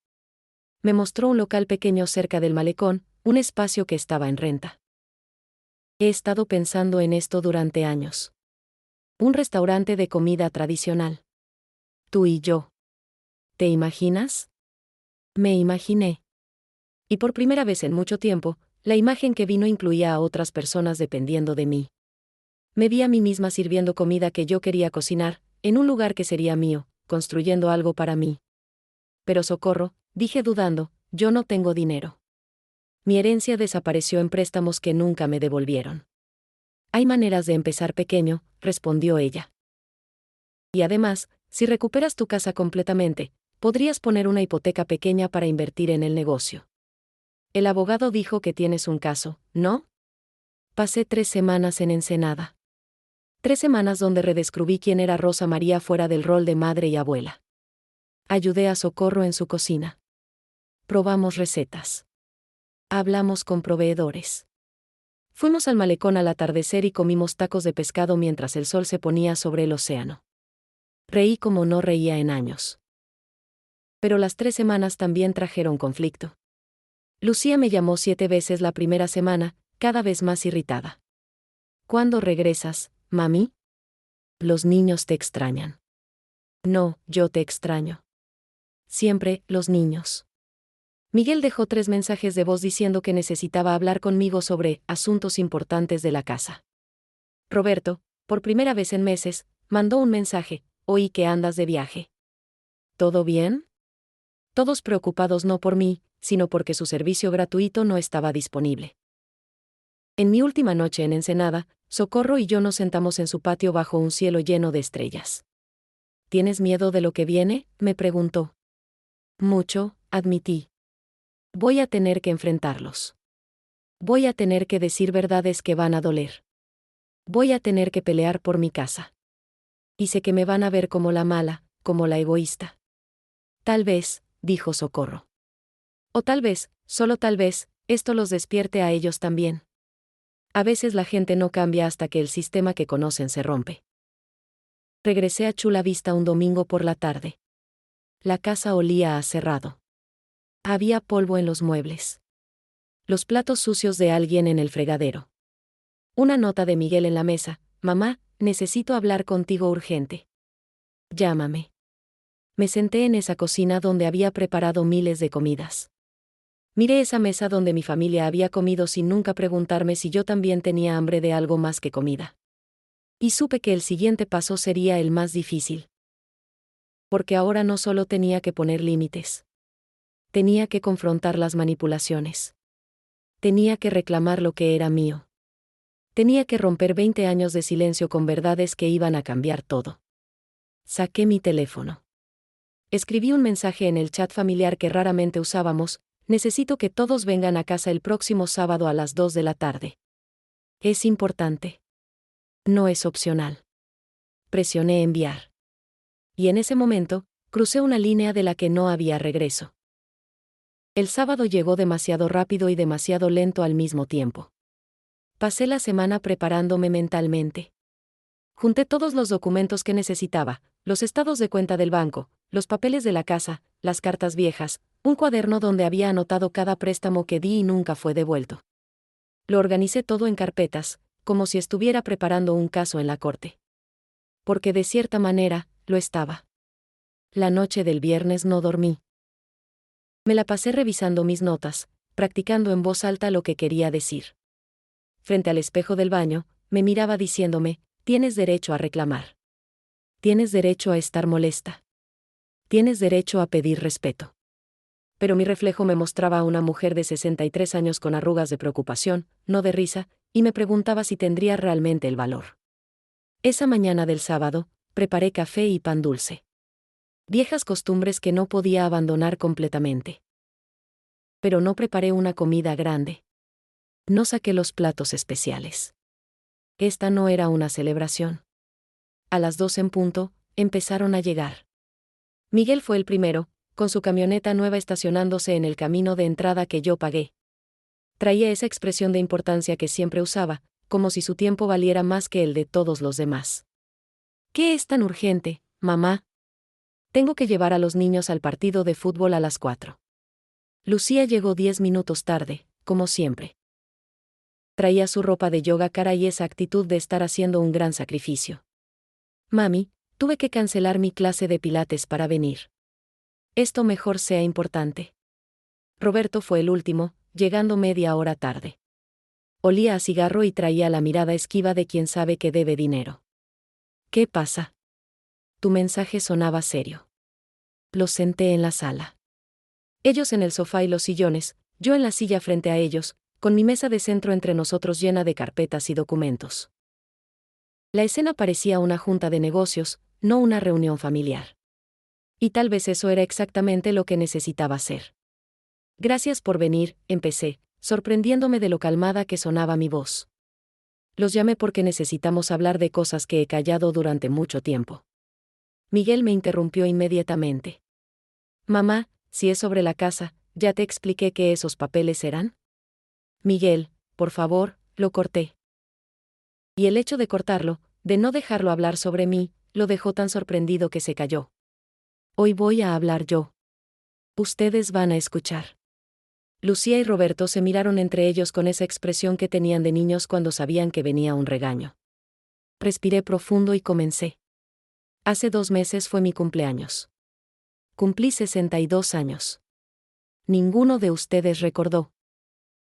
Me mostró un local pequeño cerca del malecón, un espacio que estaba en renta. He estado pensando en esto durante años. Un restaurante de comida tradicional. Tú y yo. ¿Te imaginas? Me imaginé. Y por primera vez en mucho tiempo, la imagen que vi no incluía a otras personas dependiendo de mí. Me vi a mí misma sirviendo comida que yo quería cocinar, en un lugar que sería mío, construyendo algo para mí. Pero Socorro, dije dudando, yo no tengo dinero. Mi herencia desapareció en préstamos que nunca me devolvieron. Hay maneras de empezar pequeño, respondió ella. Y además, si recuperas tu casa completamente, podrías poner una hipoteca pequeña para invertir en el negocio. El abogado dijo que tienes un caso, ¿no? Pasé 3 semanas en Ensenada. 3 semanas donde redescubrí quién era Rosa María fuera del rol de madre y abuela. Ayudé a Socorro en su cocina. Probamos recetas. Hablamos con proveedores. Fuimos al malecón al atardecer y comimos tacos de pescado mientras el sol se ponía sobre el océano. Reí como no reía en años. Pero las 3 semanas también trajeron conflicto. Lucía me llamó 7 veces la primera semana, cada vez más irritada. ¿Cuándo regresas, mami? Los niños te extrañan. No, yo te extraño. Siempre, los niños. Miguel dejó 3 mensajes de voz diciendo que necesitaba hablar conmigo sobre asuntos importantes de la casa. Roberto, por primera vez en meses, mandó un mensaje: oí que andas de viaje. ¿Todo bien? Todos preocupados no por mí, sino porque su servicio gratuito no estaba disponible. En mi última noche en Ensenada, Socorro y yo nos sentamos en su patio bajo un cielo lleno de estrellas. ¿Tienes miedo de lo que viene?, me preguntó. Mucho, admití. Voy a tener que enfrentarlos. Voy a tener que decir verdades que van a doler. Voy a tener que pelear por mi casa. Y sé que me van a ver como la mala, como la egoísta. Tal vez, dijo Socorro. O tal vez, solo tal vez, esto los despierte a ellos también. A veces la gente no cambia hasta que el sistema que conocen se rompe. Regresé a Chula Vista un domingo por la tarde. La casa olía a cerrado. Había polvo en los muebles. Los platos sucios de alguien en el fregadero. Una nota de Miguel en la mesa: mamá, necesito hablar contigo urgente. Llámame. Me senté en esa cocina donde había preparado miles de comidas. Miré esa mesa donde mi familia había comido sin nunca preguntarme si yo también tenía hambre de algo más que comida. Y supe que el siguiente paso sería el más difícil. Porque ahora no solo tenía que poner límites. Tenía que confrontar las manipulaciones. Tenía que reclamar lo que era mío. Tenía que romper 20 años de silencio con verdades que iban a cambiar todo. Saqué mi teléfono. Escribí un mensaje en el chat familiar que raramente usábamos: necesito que todos vengan a casa el próximo sábado a las 2 de la tarde. Es importante. No es opcional. Presioné enviar. Y en ese momento, crucé una línea de la que no había regreso. El sábado llegó demasiado rápido y demasiado lento al mismo tiempo. Pasé la semana preparándome mentalmente. Junté todos los documentos que necesitaba: los estados de cuenta del banco, los papeles de la casa, las cartas viejas, un cuaderno donde había anotado cada préstamo que di y nunca fue devuelto. Lo organicé todo en carpetas, como si estuviera preparando un caso en la corte. Porque de cierta manera, lo estaba. La noche del viernes no dormí. Me la pasé revisando mis notas, practicando en voz alta lo que quería decir. Frente al espejo del baño, me miraba diciéndome: tienes derecho a reclamar. Tienes derecho a estar molesta. Tienes derecho a pedir respeto. Pero mi reflejo me mostraba a una mujer de 63 años con arrugas de preocupación, no de risa, y me preguntaba si tendría realmente el valor. Esa mañana del sábado, preparé café y pan dulce. Viejas costumbres que no podía abandonar completamente. Pero no preparé una comida grande. No saqué los platos especiales. Esta no era una celebración. A las 2 en punto, empezaron a llegar. Miguel fue el primero, con su camioneta nueva estacionándose en el camino de entrada que yo pagué. Traía esa expresión de importancia que siempre usaba, como si su tiempo valiera más que el de todos los demás. ¿Qué es tan urgente, mamá? Tengo que llevar a los niños al partido de fútbol a las 4. Lucía llegó 10 minutos tarde, como siempre. Traía su ropa de yoga cara y esa actitud de estar haciendo un gran sacrificio. Mami, tuve que cancelar mi clase de pilates para venir. Esto mejor sea importante. Roberto fue el último, llegando media hora tarde. Olía a cigarro y traía la mirada esquiva de quien sabe que debe dinero. ¿Qué pasa? Tu mensaje sonaba serio. Los senté en la sala. Ellos en el sofá y los sillones, yo en la silla frente a ellos, con mi mesa de centro entre nosotros llena de carpetas y documentos. La escena parecía una junta de negocios, no una reunión familiar. Y tal vez eso era exactamente lo que necesitaba hacer. Gracias por venir, empecé, sorprendiéndome de lo calmada que sonaba mi voz. Los llamé porque necesitamos hablar de cosas que he callado durante mucho tiempo. Miguel me interrumpió inmediatamente. Mamá, si es sobre la casa, ¿ya te expliqué qué esos papeles eran? Miguel, por favor, lo corté. Y el hecho de cortarlo, de no dejarlo hablar sobre mí, lo dejó tan sorprendido que se calló. Hoy voy a hablar yo. Ustedes van a escuchar. Lucía y Roberto se miraron entre ellos con esa expresión que tenían de niños cuando sabían que venía un regaño. Respiré profundo y comencé. Hace 2 meses fue mi cumpleaños. Cumplí 62 años. Ninguno de ustedes recordó.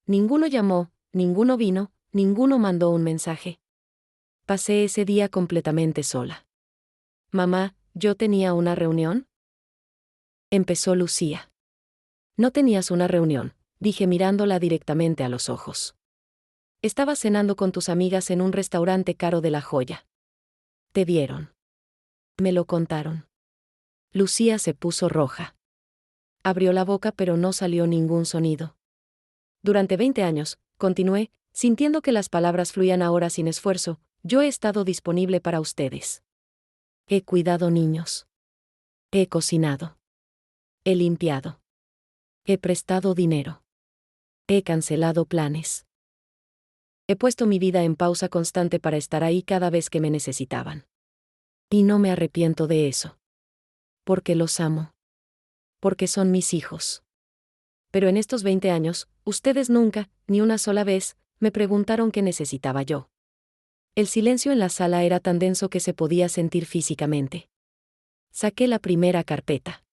Ninguno llamó, ninguno vino, ninguno mandó un mensaje. Pasé ese día completamente sola. Mamá, ¿yo tenía una reunión? Empezó Lucía. No tenías una reunión, dije mirándola directamente a los ojos. Estabas cenando con tus amigas en un restaurante caro de La Joya. ¿Te vieron? Me lo contaron. Lucía se puso roja. Abrió la boca pero no salió ningún sonido. Durante 20 años, continué, sintiendo que las palabras fluían ahora sin esfuerzo, yo he estado disponible para ustedes. He cuidado niños. He cocinado. He limpiado. He prestado dinero. He cancelado planes. He puesto mi vida en pausa constante para estar ahí cada vez que me necesitaban. Y no me arrepiento de eso. Porque los amo. Porque son mis hijos. Pero en estos 20 años, ustedes nunca, ni una sola vez, me preguntaron qué necesitaba yo. El silencio en la sala era tan denso que se podía sentir físicamente. Saqué la primera carpeta.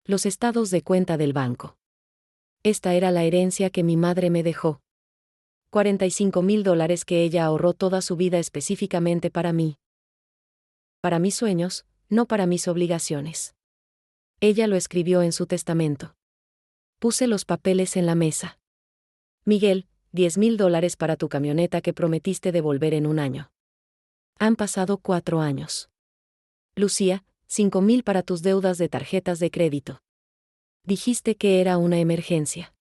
Los estados de cuenta del banco. Esta era la herencia que mi madre me dejó. $45,000 que ella ahorró toda su vida específicamente para mí. Para mis sueños, no para mis obligaciones. Ella lo escribió en su testamento. Puse los papeles en la mesa. Miguel, $10,000 para tu camioneta que prometiste devolver en un año. Han pasado 4 años. Lucía, $5,000 para tus deudas de tarjetas de crédito. Dijiste que era una emergencia.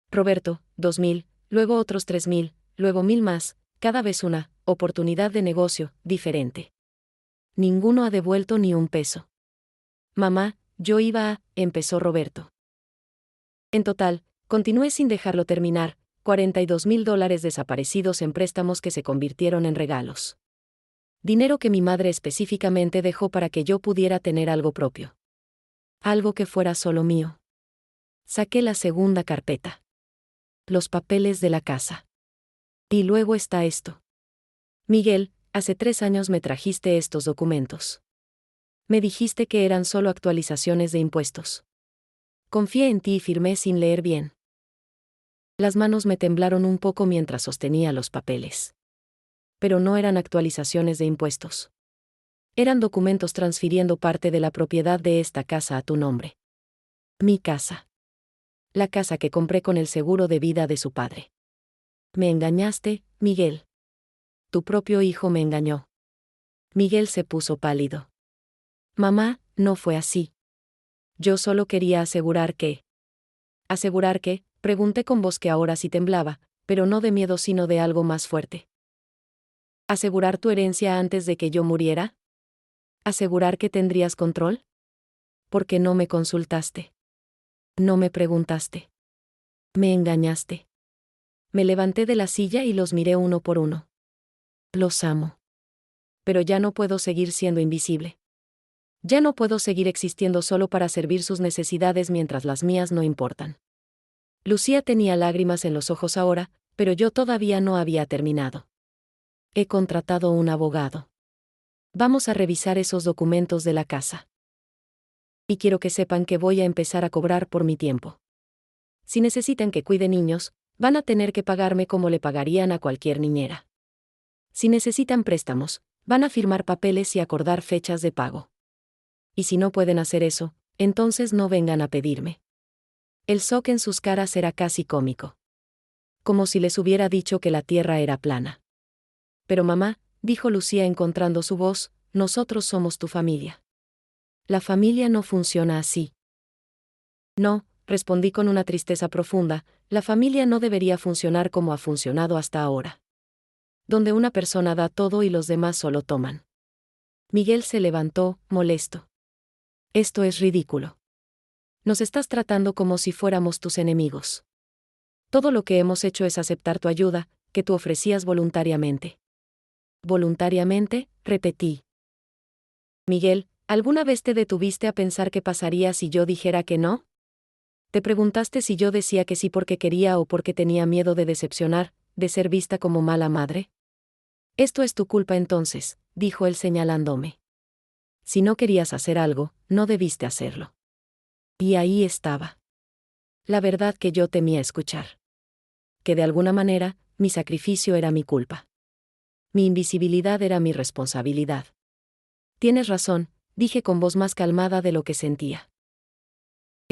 Roberto, $2,000, luego otros $3,000, luego 1,000 más, cada vez una oportunidad de negocio diferente. Ninguno ha devuelto ni un peso. Mamá, yo iba a, empezó Roberto. En total, continué sin dejarlo terminar, $42,000 desaparecidos en préstamos que se convirtieron en regalos. Dinero que mi madre específicamente dejó para que yo pudiera tener algo propio. Algo que fuera solo mío. Saqué la segunda carpeta. Los papeles de la casa. Y luego está esto. Miguel, hace 3 años me trajiste estos documentos. Me dijiste que eran solo actualizaciones de impuestos. Confié en ti y firmé sin leer bien. Las manos me temblaron un poco mientras sostenía los papeles. Pero no eran actualizaciones de impuestos. Eran documentos transfiriendo parte de la propiedad de esta casa a tu nombre. Mi casa. La casa que compré con el seguro de vida de su padre. Me engañaste, Miguel. Tu propio hijo me engañó. Miguel se puso pálido. Mamá, no fue así. Yo solo quería asegurar que... ¿Asegurar qué? Pregunté con voz que ahora sí temblaba, pero no de miedo sino de algo más fuerte. ¿Asegurar tu herencia antes de que yo muriera? ¿Asegurar que tendrías control? ¿Por qué no me consultaste? No me preguntaste. Me engañaste. Me levanté de la silla y los miré uno por uno. Los amo. Pero ya no puedo seguir siendo invisible. Ya no puedo seguir existiendo solo para servir sus necesidades mientras las mías no importan. Lucía tenía lágrimas en los ojos ahora, pero yo todavía no había terminado. He contratado un abogado. Vamos a revisar esos documentos de la casa. Y quiero que sepan que voy a empezar a cobrar por mi tiempo. Si necesitan que cuide niños, van a tener que pagarme como le pagarían a cualquier niñera. Si necesitan préstamos, van a firmar papeles y acordar fechas de pago. Y si no pueden hacer eso, entonces no vengan a pedirme. El shock en sus caras era casi cómico. Como si les hubiera dicho que la tierra era plana. Pero mamá, dijo Lucía encontrando su voz, nosotros somos tu familia. La familia no funciona así. No, respondí con una tristeza profunda, la familia no debería funcionar como ha funcionado hasta ahora. Donde una persona da todo y los demás solo toman. Miguel se levantó, molesto. Esto es ridículo. Nos estás tratando como si fuéramos tus enemigos. Todo lo que hemos hecho es aceptar tu ayuda, que tú ofrecías voluntariamente. Voluntariamente, repetí. Miguel, ¿alguna vez te detuviste a pensar qué pasaría si yo dijera que no? ¿Te preguntaste si yo decía que sí porque quería o porque tenía miedo de decepcionar, de ser vista como mala madre? Esto es tu culpa entonces, dijo él señalándome. Si no querías hacer algo, no debiste hacerlo. Y ahí estaba. La verdad que yo temía escuchar. Que de alguna manera, mi sacrificio era mi culpa. Mi invisibilidad era mi responsabilidad. Tienes razón, dije con voz más calmada de lo que sentía.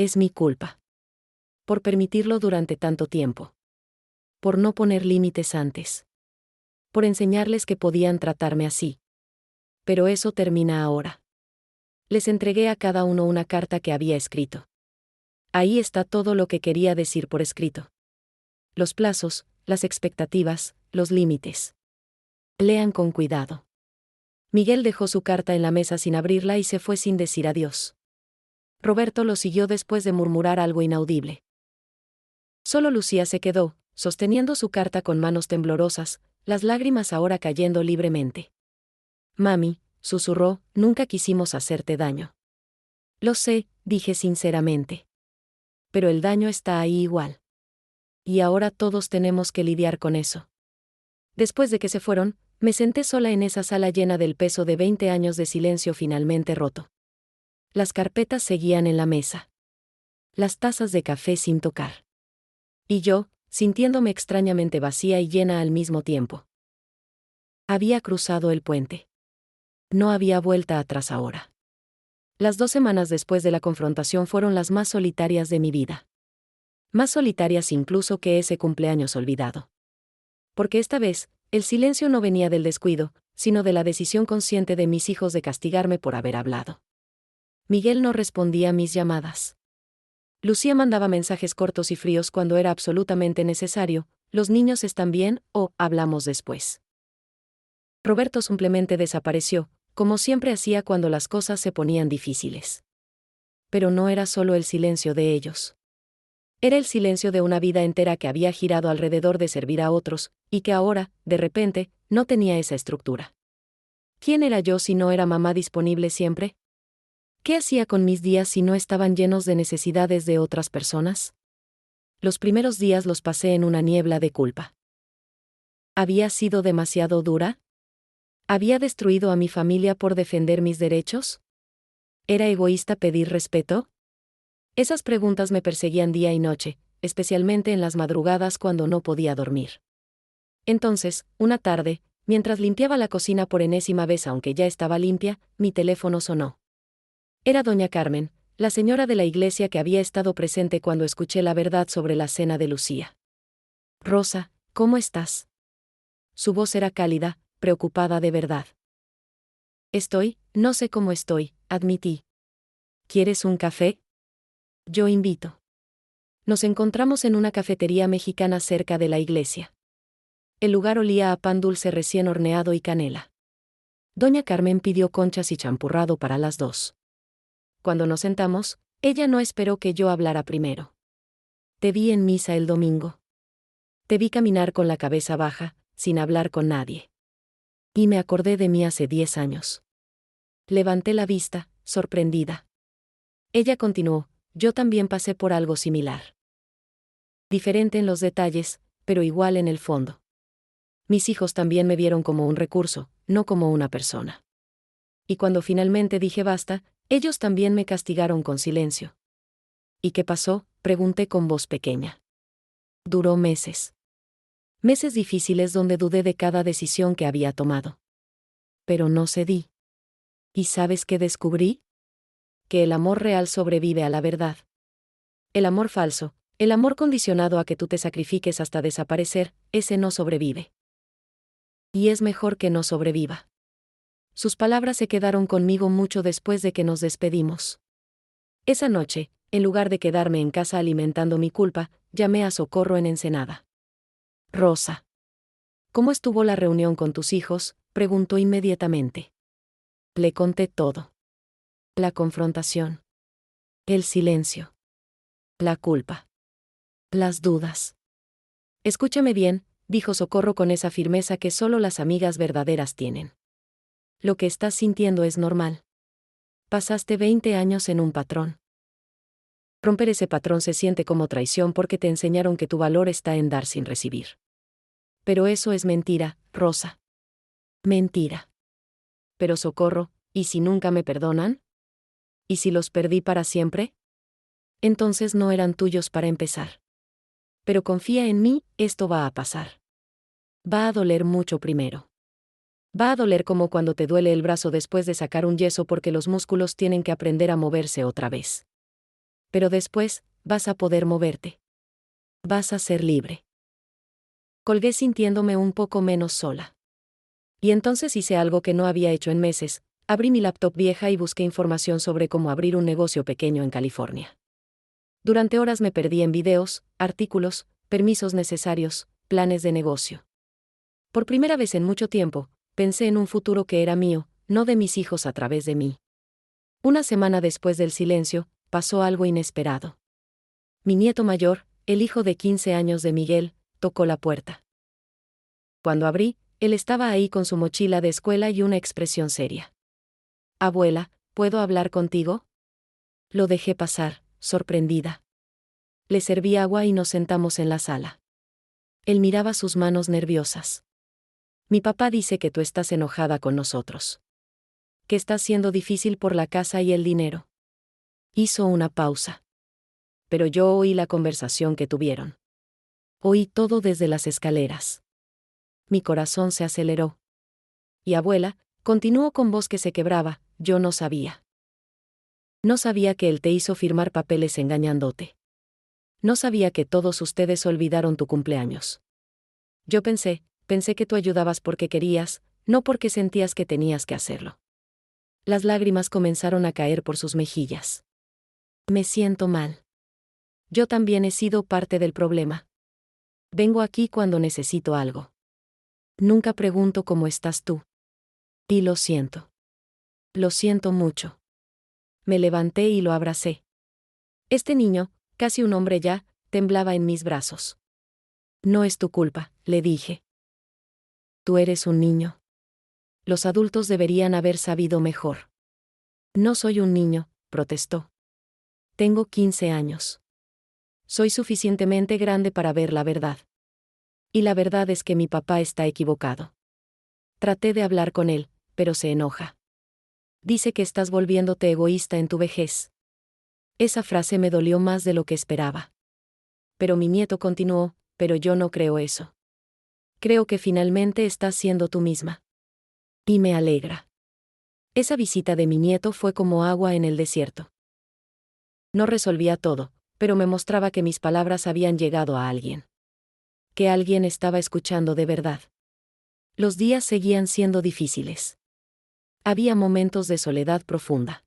Es mi culpa. Por permitirlo durante tanto tiempo. Por no poner límites antes. Por enseñarles que podían tratarme así. Pero eso termina ahora. Les entregué a cada uno una carta que había escrito. Ahí está todo lo que quería decir por escrito. Los plazos, las expectativas, los límites. Lean con cuidado. Miguel dejó su carta en la mesa sin abrirla y se fue sin decir adiós. Roberto lo siguió después de murmurar algo inaudible. Solo Lucía se quedó, sosteniendo su carta con manos temblorosas, las lágrimas ahora cayendo libremente. Mami, susurró, nunca quisimos hacerte daño. Lo sé, dije sinceramente. Pero el daño está ahí igual. Y ahora todos tenemos que lidiar con eso. Después de que se fueron, me senté sola en esa sala llena del peso de 20 años de silencio finalmente roto. Las carpetas seguían en la mesa. Las tazas de café sin tocar. Y yo, sintiéndome extrañamente vacía y llena al mismo tiempo. Había cruzado el puente. No había vuelta atrás ahora. Las 2 semanas después de la confrontación fueron las más solitarias de mi vida. Más solitarias incluso que ese cumpleaños olvidado. Porque esta vez, el silencio no venía del descuido, sino de la decisión consciente de mis hijos de castigarme por haber hablado. Miguel no respondía a mis llamadas. Lucía mandaba mensajes cortos y fríos cuando era absolutamente necesario, ¿los niños están bien? O hablamos después. Roberto simplemente desapareció, como siempre hacía cuando las cosas se ponían difíciles. Pero no era solo el silencio de ellos. Era el silencio de una vida entera que había girado alrededor de servir a otros, y que ahora, de repente, no tenía esa estructura. ¿Quién era yo si no era mamá disponible siempre? ¿Qué hacía con mis días si no estaban llenos de necesidades de otras personas? Los primeros días los pasé en una niebla de culpa. ¿Había sido demasiado dura? ¿Había destruido a mi familia por defender mis derechos? ¿Era egoísta pedir respeto? Esas preguntas me perseguían día y noche, especialmente en las madrugadas cuando no podía dormir. Entonces, una tarde, mientras limpiaba la cocina por enésima vez aunque ya estaba limpia, mi teléfono sonó. Era doña Carmen, la señora de la iglesia que había estado presente cuando escuché la verdad sobre la cena de Lucía. Rosa, ¿cómo estás? Su voz era cálida, preocupada de verdad. No sé cómo estoy, admití. ¿Quieres un café? Yo invito. Nos encontramos en una cafetería mexicana cerca de la iglesia. El lugar olía a pan dulce recién horneado y canela. Doña Carmen pidió conchas y champurrado para las 2. Cuando nos sentamos, ella no esperó que yo hablara primero. Te vi en misa el domingo. Te vi caminar con la cabeza baja, sin hablar con nadie. Y me acordé de mí hace 10 años. Levanté la vista, sorprendida. Ella continuó, yo también pasé por algo similar. Diferente en los detalles, pero igual en el fondo. Mis hijos también me vieron como un recurso, no como una persona. Y cuando finalmente dije basta, ellos también me castigaron con silencio. ¿Y qué pasó?, pregunté con voz pequeña. Duró meses. Meses difíciles donde dudé de cada decisión que había tomado. Pero no cedí. ¿Y sabes qué descubrí? Que el amor real sobrevive a la verdad. El amor falso, el amor condicionado a que tú te sacrifiques hasta desaparecer, ese no sobrevive. Y es mejor que no sobreviva. Sus palabras se quedaron conmigo mucho después de que nos despedimos. Esa noche, en lugar de quedarme en casa alimentando mi culpa, llamé a Socorro en Ensenada. Rosa. ¿Cómo estuvo la reunión con tus hijos?, preguntó inmediatamente. Le conté todo. La confrontación. El silencio. La culpa. Las dudas. Escúchame bien, dijo Socorro con esa firmeza que solo las amigas verdaderas tienen. Lo que estás sintiendo es normal. Pasaste 20 años en un patrón. Romper ese patrón se siente como traición porque te enseñaron que tu valor está en dar sin recibir. Pero eso es mentira, Rosa. Mentira. Pero Socorro, ¿y si nunca me perdonan? ¿Y si los perdí para siempre? Entonces no eran tuyos para empezar. Pero confía en mí, esto va a pasar. Va a doler mucho primero. Va a doler como cuando te duele el brazo después de sacar un yeso porque los músculos tienen que aprender a moverse otra vez. Pero después, vas a poder moverte. Vas a ser libre. Colgué sintiéndome un poco menos sola. Y entonces hice algo que no había hecho en meses. Abrí mi laptop vieja y busqué información sobre cómo abrir un negocio pequeño en California. Durante horas me perdí en videos, artículos, permisos necesarios, planes de negocio. Por primera vez en mucho tiempo, pensé en un futuro que era mío, no de mis hijos a través de mí. Una semana después del silencio, pasó algo inesperado. Mi nieto mayor, el hijo de 15 años de Miguel, tocó la puerta. Cuando abrí, él estaba ahí con su mochila de escuela y una expresión seria. Abuela, ¿puedo hablar contigo? Lo dejé pasar, sorprendida. Le serví agua y nos sentamos en la sala. Él miraba sus manos nerviosas. Mi papá dice que tú estás enojada con nosotros. Que está siendo difícil por la casa y el dinero. Hizo una pausa. Pero yo oí la conversación que tuvieron. Oí todo desde las escaleras. Mi corazón se aceleró. Y abuela, continuó con voz que se quebraba, yo no sabía. No sabía que él te hizo firmar papeles engañándote. No sabía que todos ustedes olvidaron tu cumpleaños. Yo pensé que tú ayudabas porque querías, no porque sentías que tenías que hacerlo. Las lágrimas comenzaron a caer por sus mejillas. Me siento mal. Yo también he sido parte del problema. Vengo aquí cuando necesito algo. Nunca pregunto cómo estás tú. Y lo siento. Lo siento mucho. Me levanté y lo abracé. Este niño, casi un hombre ya, temblaba en mis brazos. No es tu culpa, le dije. Tú eres un niño. Los adultos deberían haber sabido mejor. No soy un niño, protestó. Tengo 15 años. Soy suficientemente grande para ver la verdad. Y la verdad es que mi papá está equivocado. Traté de hablar con él, pero se enoja. Dice que estás volviéndote egoísta en tu vejez. Esa frase me dolió más de lo que esperaba. Pero mi nieto continuó, pero yo no creo eso. Creo que finalmente estás siendo tú misma. Y me alegra. Esa visita de mi nieto fue como agua en el desierto. No resolvía todo, pero me mostraba que mis palabras habían llegado a alguien. Que alguien estaba escuchando de verdad. Los días seguían siendo difíciles. Había momentos de soledad profunda.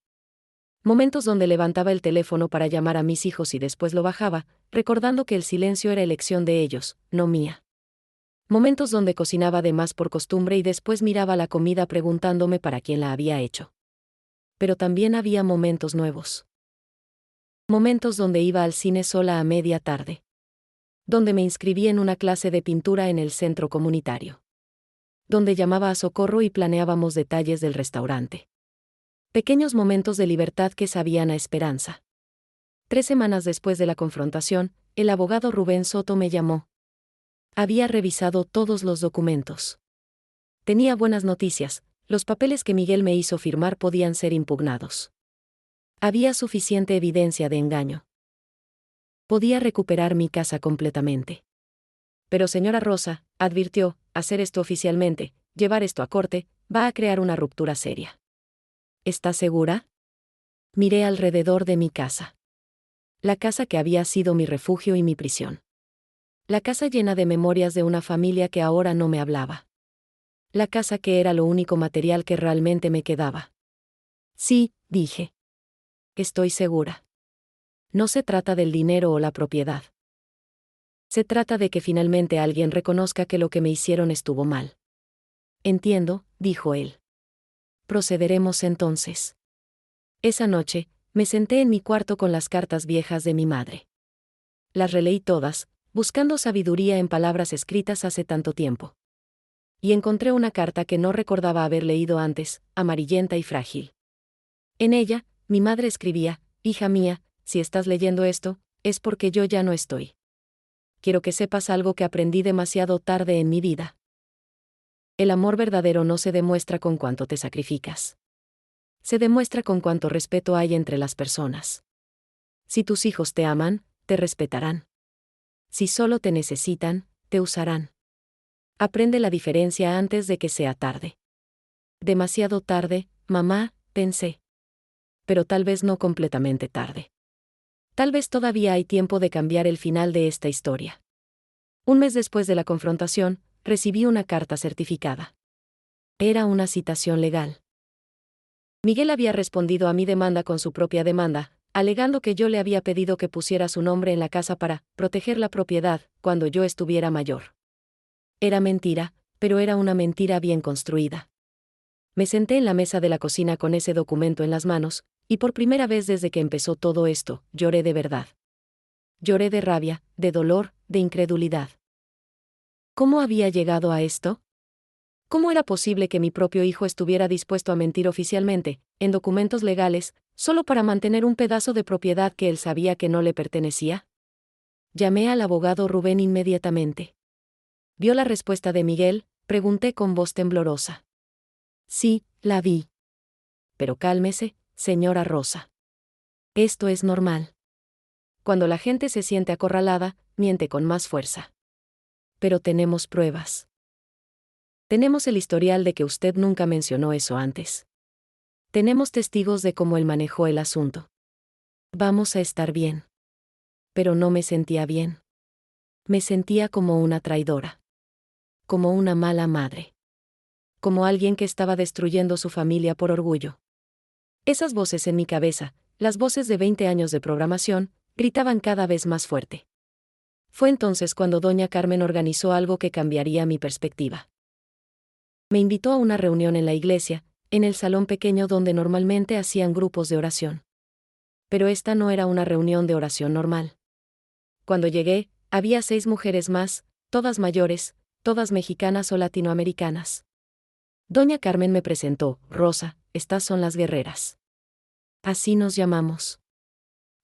Momentos donde levantaba el teléfono para llamar a mis hijos y después lo bajaba, recordando que el silencio era elección de ellos, no mía. Momentos donde cocinaba de más por costumbre y después miraba la comida preguntándome para quién la había hecho. Pero también había momentos nuevos. Momentos donde iba al cine sola a media tarde. Donde me inscribí en una clase de pintura en el centro comunitario. Donde llamaba a socorro y planeábamos detalles del restaurante. Pequeños momentos de libertad que sabían a esperanza. 3 semanas después de la confrontación, el abogado Rubén Soto me llamó. Había revisado todos los documentos. Tenía buenas noticias, los papeles que Miguel me hizo firmar podían ser impugnados. Había suficiente evidencia de engaño. Podía recuperar mi casa completamente. Pero señora Rosa, advirtió, hacer esto oficialmente, llevar esto a corte, va a crear una ruptura seria. ¿Está segura? Miré alrededor de mi casa. La casa que había sido mi refugio y mi prisión. La casa llena de memorias de una familia que ahora no me hablaba. La casa que era lo único material que realmente me quedaba. Sí, dije. Estoy segura. No se trata del dinero o la propiedad. Se trata de que finalmente alguien reconozca que lo que me hicieron estuvo mal. Entiendo, dijo él. Procederemos entonces. Esa noche, me senté en mi cuarto con las cartas viejas de mi madre. Las releí todas, buscando sabiduría en palabras escritas hace tanto tiempo. Y encontré una carta que no recordaba haber leído antes, amarillenta y frágil. En ella, mi madre escribía, hija mía, si estás leyendo esto, es porque yo ya no estoy. Quiero que sepas algo que aprendí demasiado tarde en mi vida. El amor verdadero no se demuestra con cuánto te sacrificas. Se demuestra con cuánto respeto hay entre las personas. Si tus hijos te aman, te respetarán. Si solo te necesitan, te usarán. Aprende la diferencia antes de que sea tarde. Demasiado tarde, mamá, pensé. Pero tal vez no completamente tarde. Tal vez todavía hay tiempo de cambiar el final de esta historia. Un mes después de la confrontación, recibí una carta certificada. Era una citación legal. Miguel había respondido a mi demanda con su propia demanda, alegando que yo le había pedido que pusiera su nombre en la casa para proteger la propiedad cuando yo estuviera mayor. Era mentira, pero era una mentira bien construida. Me senté en la mesa de la cocina con ese documento en las manos, y por primera vez desde que empezó todo esto, lloré de verdad. Lloré de rabia, de dolor, de incredulidad. ¿Cómo había llegado a esto? ¿Cómo era posible que mi propio hijo estuviera dispuesto a mentir oficialmente, en documentos legales, solo para mantener un pedazo de propiedad que él sabía que no le pertenecía? Llamé al abogado Rubén inmediatamente. ¿Vio la respuesta de Miguel?, pregunté con voz temblorosa. Sí, la vi. Pero cálmese, señora Rosa. Esto es normal. Cuando la gente se siente acorralada, miente con más fuerza. Pero tenemos pruebas. Tenemos el historial de que usted nunca mencionó eso antes. Tenemos testigos de cómo él manejó el asunto. Vamos a estar bien. Pero no me sentía bien. Me sentía como una traidora. Como una mala madre. Como alguien que estaba destruyendo su familia por orgullo. Esas voces en mi cabeza, las voces de 20 años de programación, gritaban cada vez más fuerte. Fue entonces cuando doña Carmen organizó algo que cambiaría mi perspectiva. Me invitó a una reunión en la iglesia, en el salón pequeño donde normalmente hacían grupos de oración. Pero esta no era una reunión de oración normal. Cuando llegué, había 6 mujeres más, todas mayores, todas mexicanas o latinoamericanas. Doña Carmen me presentó: Rosa, estas son las guerreras. Así nos llamamos.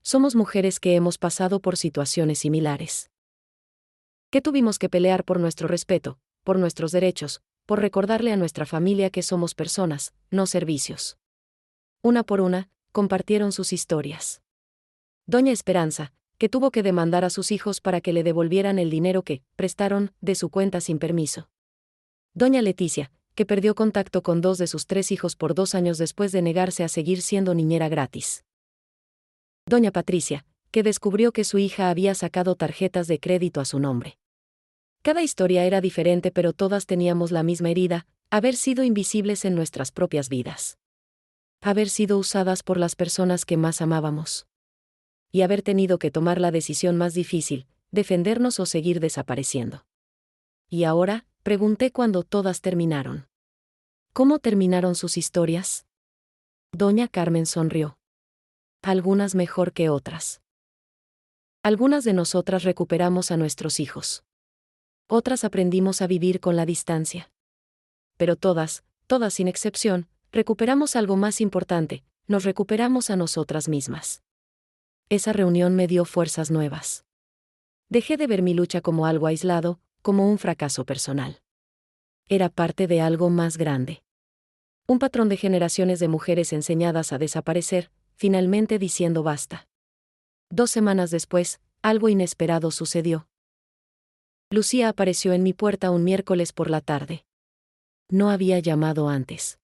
Somos mujeres que hemos pasado por situaciones similares. Que tuvimos que pelear por nuestro respeto, por nuestros derechos, por recordarle a nuestra familia que somos personas, no servicios. Una por una, compartieron sus historias. Doña Esperanza, que tuvo que demandar a sus hijos para que le devolvieran el dinero que prestaron de su cuenta sin permiso. Doña Leticia, que perdió contacto con 2 de sus 3 hijos por 2 años después de negarse a seguir siendo niñera gratis. Doña Patricia, que descubrió que su hija había sacado tarjetas de crédito a su nombre. Cada historia era diferente, pero todas teníamos la misma herida: haber sido invisibles en nuestras propias vidas. Haber sido usadas por las personas que más amábamos. Y haber tenido que tomar la decisión más difícil: defendernos o seguir desapareciendo. ¿Y ahora?, pregunté cuando todas terminaron. ¿Cómo terminaron sus historias? Doña Carmen sonrió. Algunas mejor que otras. Algunas de nosotras recuperamos a nuestros hijos. Otras aprendimos a vivir con la distancia. Pero todas sin excepción, recuperamos algo más importante: nos recuperamos a nosotras mismas. Esa reunión me dio fuerzas nuevas. Dejé de ver mi lucha como algo aislado, como un fracaso personal. Era parte de algo más grande. Un patrón de generaciones de mujeres enseñadas a desaparecer, finalmente diciendo basta. 2 semanas después, algo inesperado sucedió. Lucía apareció en mi puerta un miércoles por la tarde. No había llamado antes.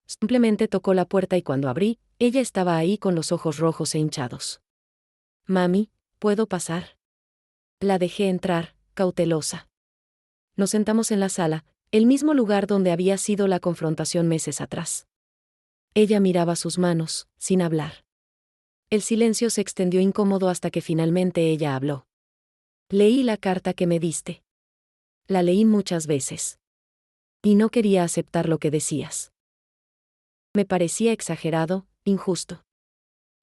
Simplemente tocó la puerta y cuando abrí, ella estaba ahí con los ojos rojos e hinchados. Mami, ¿puedo pasar? La dejé entrar, cautelosa. Nos sentamos en la sala, el mismo lugar donde había sido la confrontación meses atrás. Ella miraba sus manos, sin hablar. El silencio se extendió incómodo hasta que finalmente ella habló. Leí la carta que me diste. La leí muchas veces. Y no quería aceptar lo que decías. Me parecía exagerado, injusto.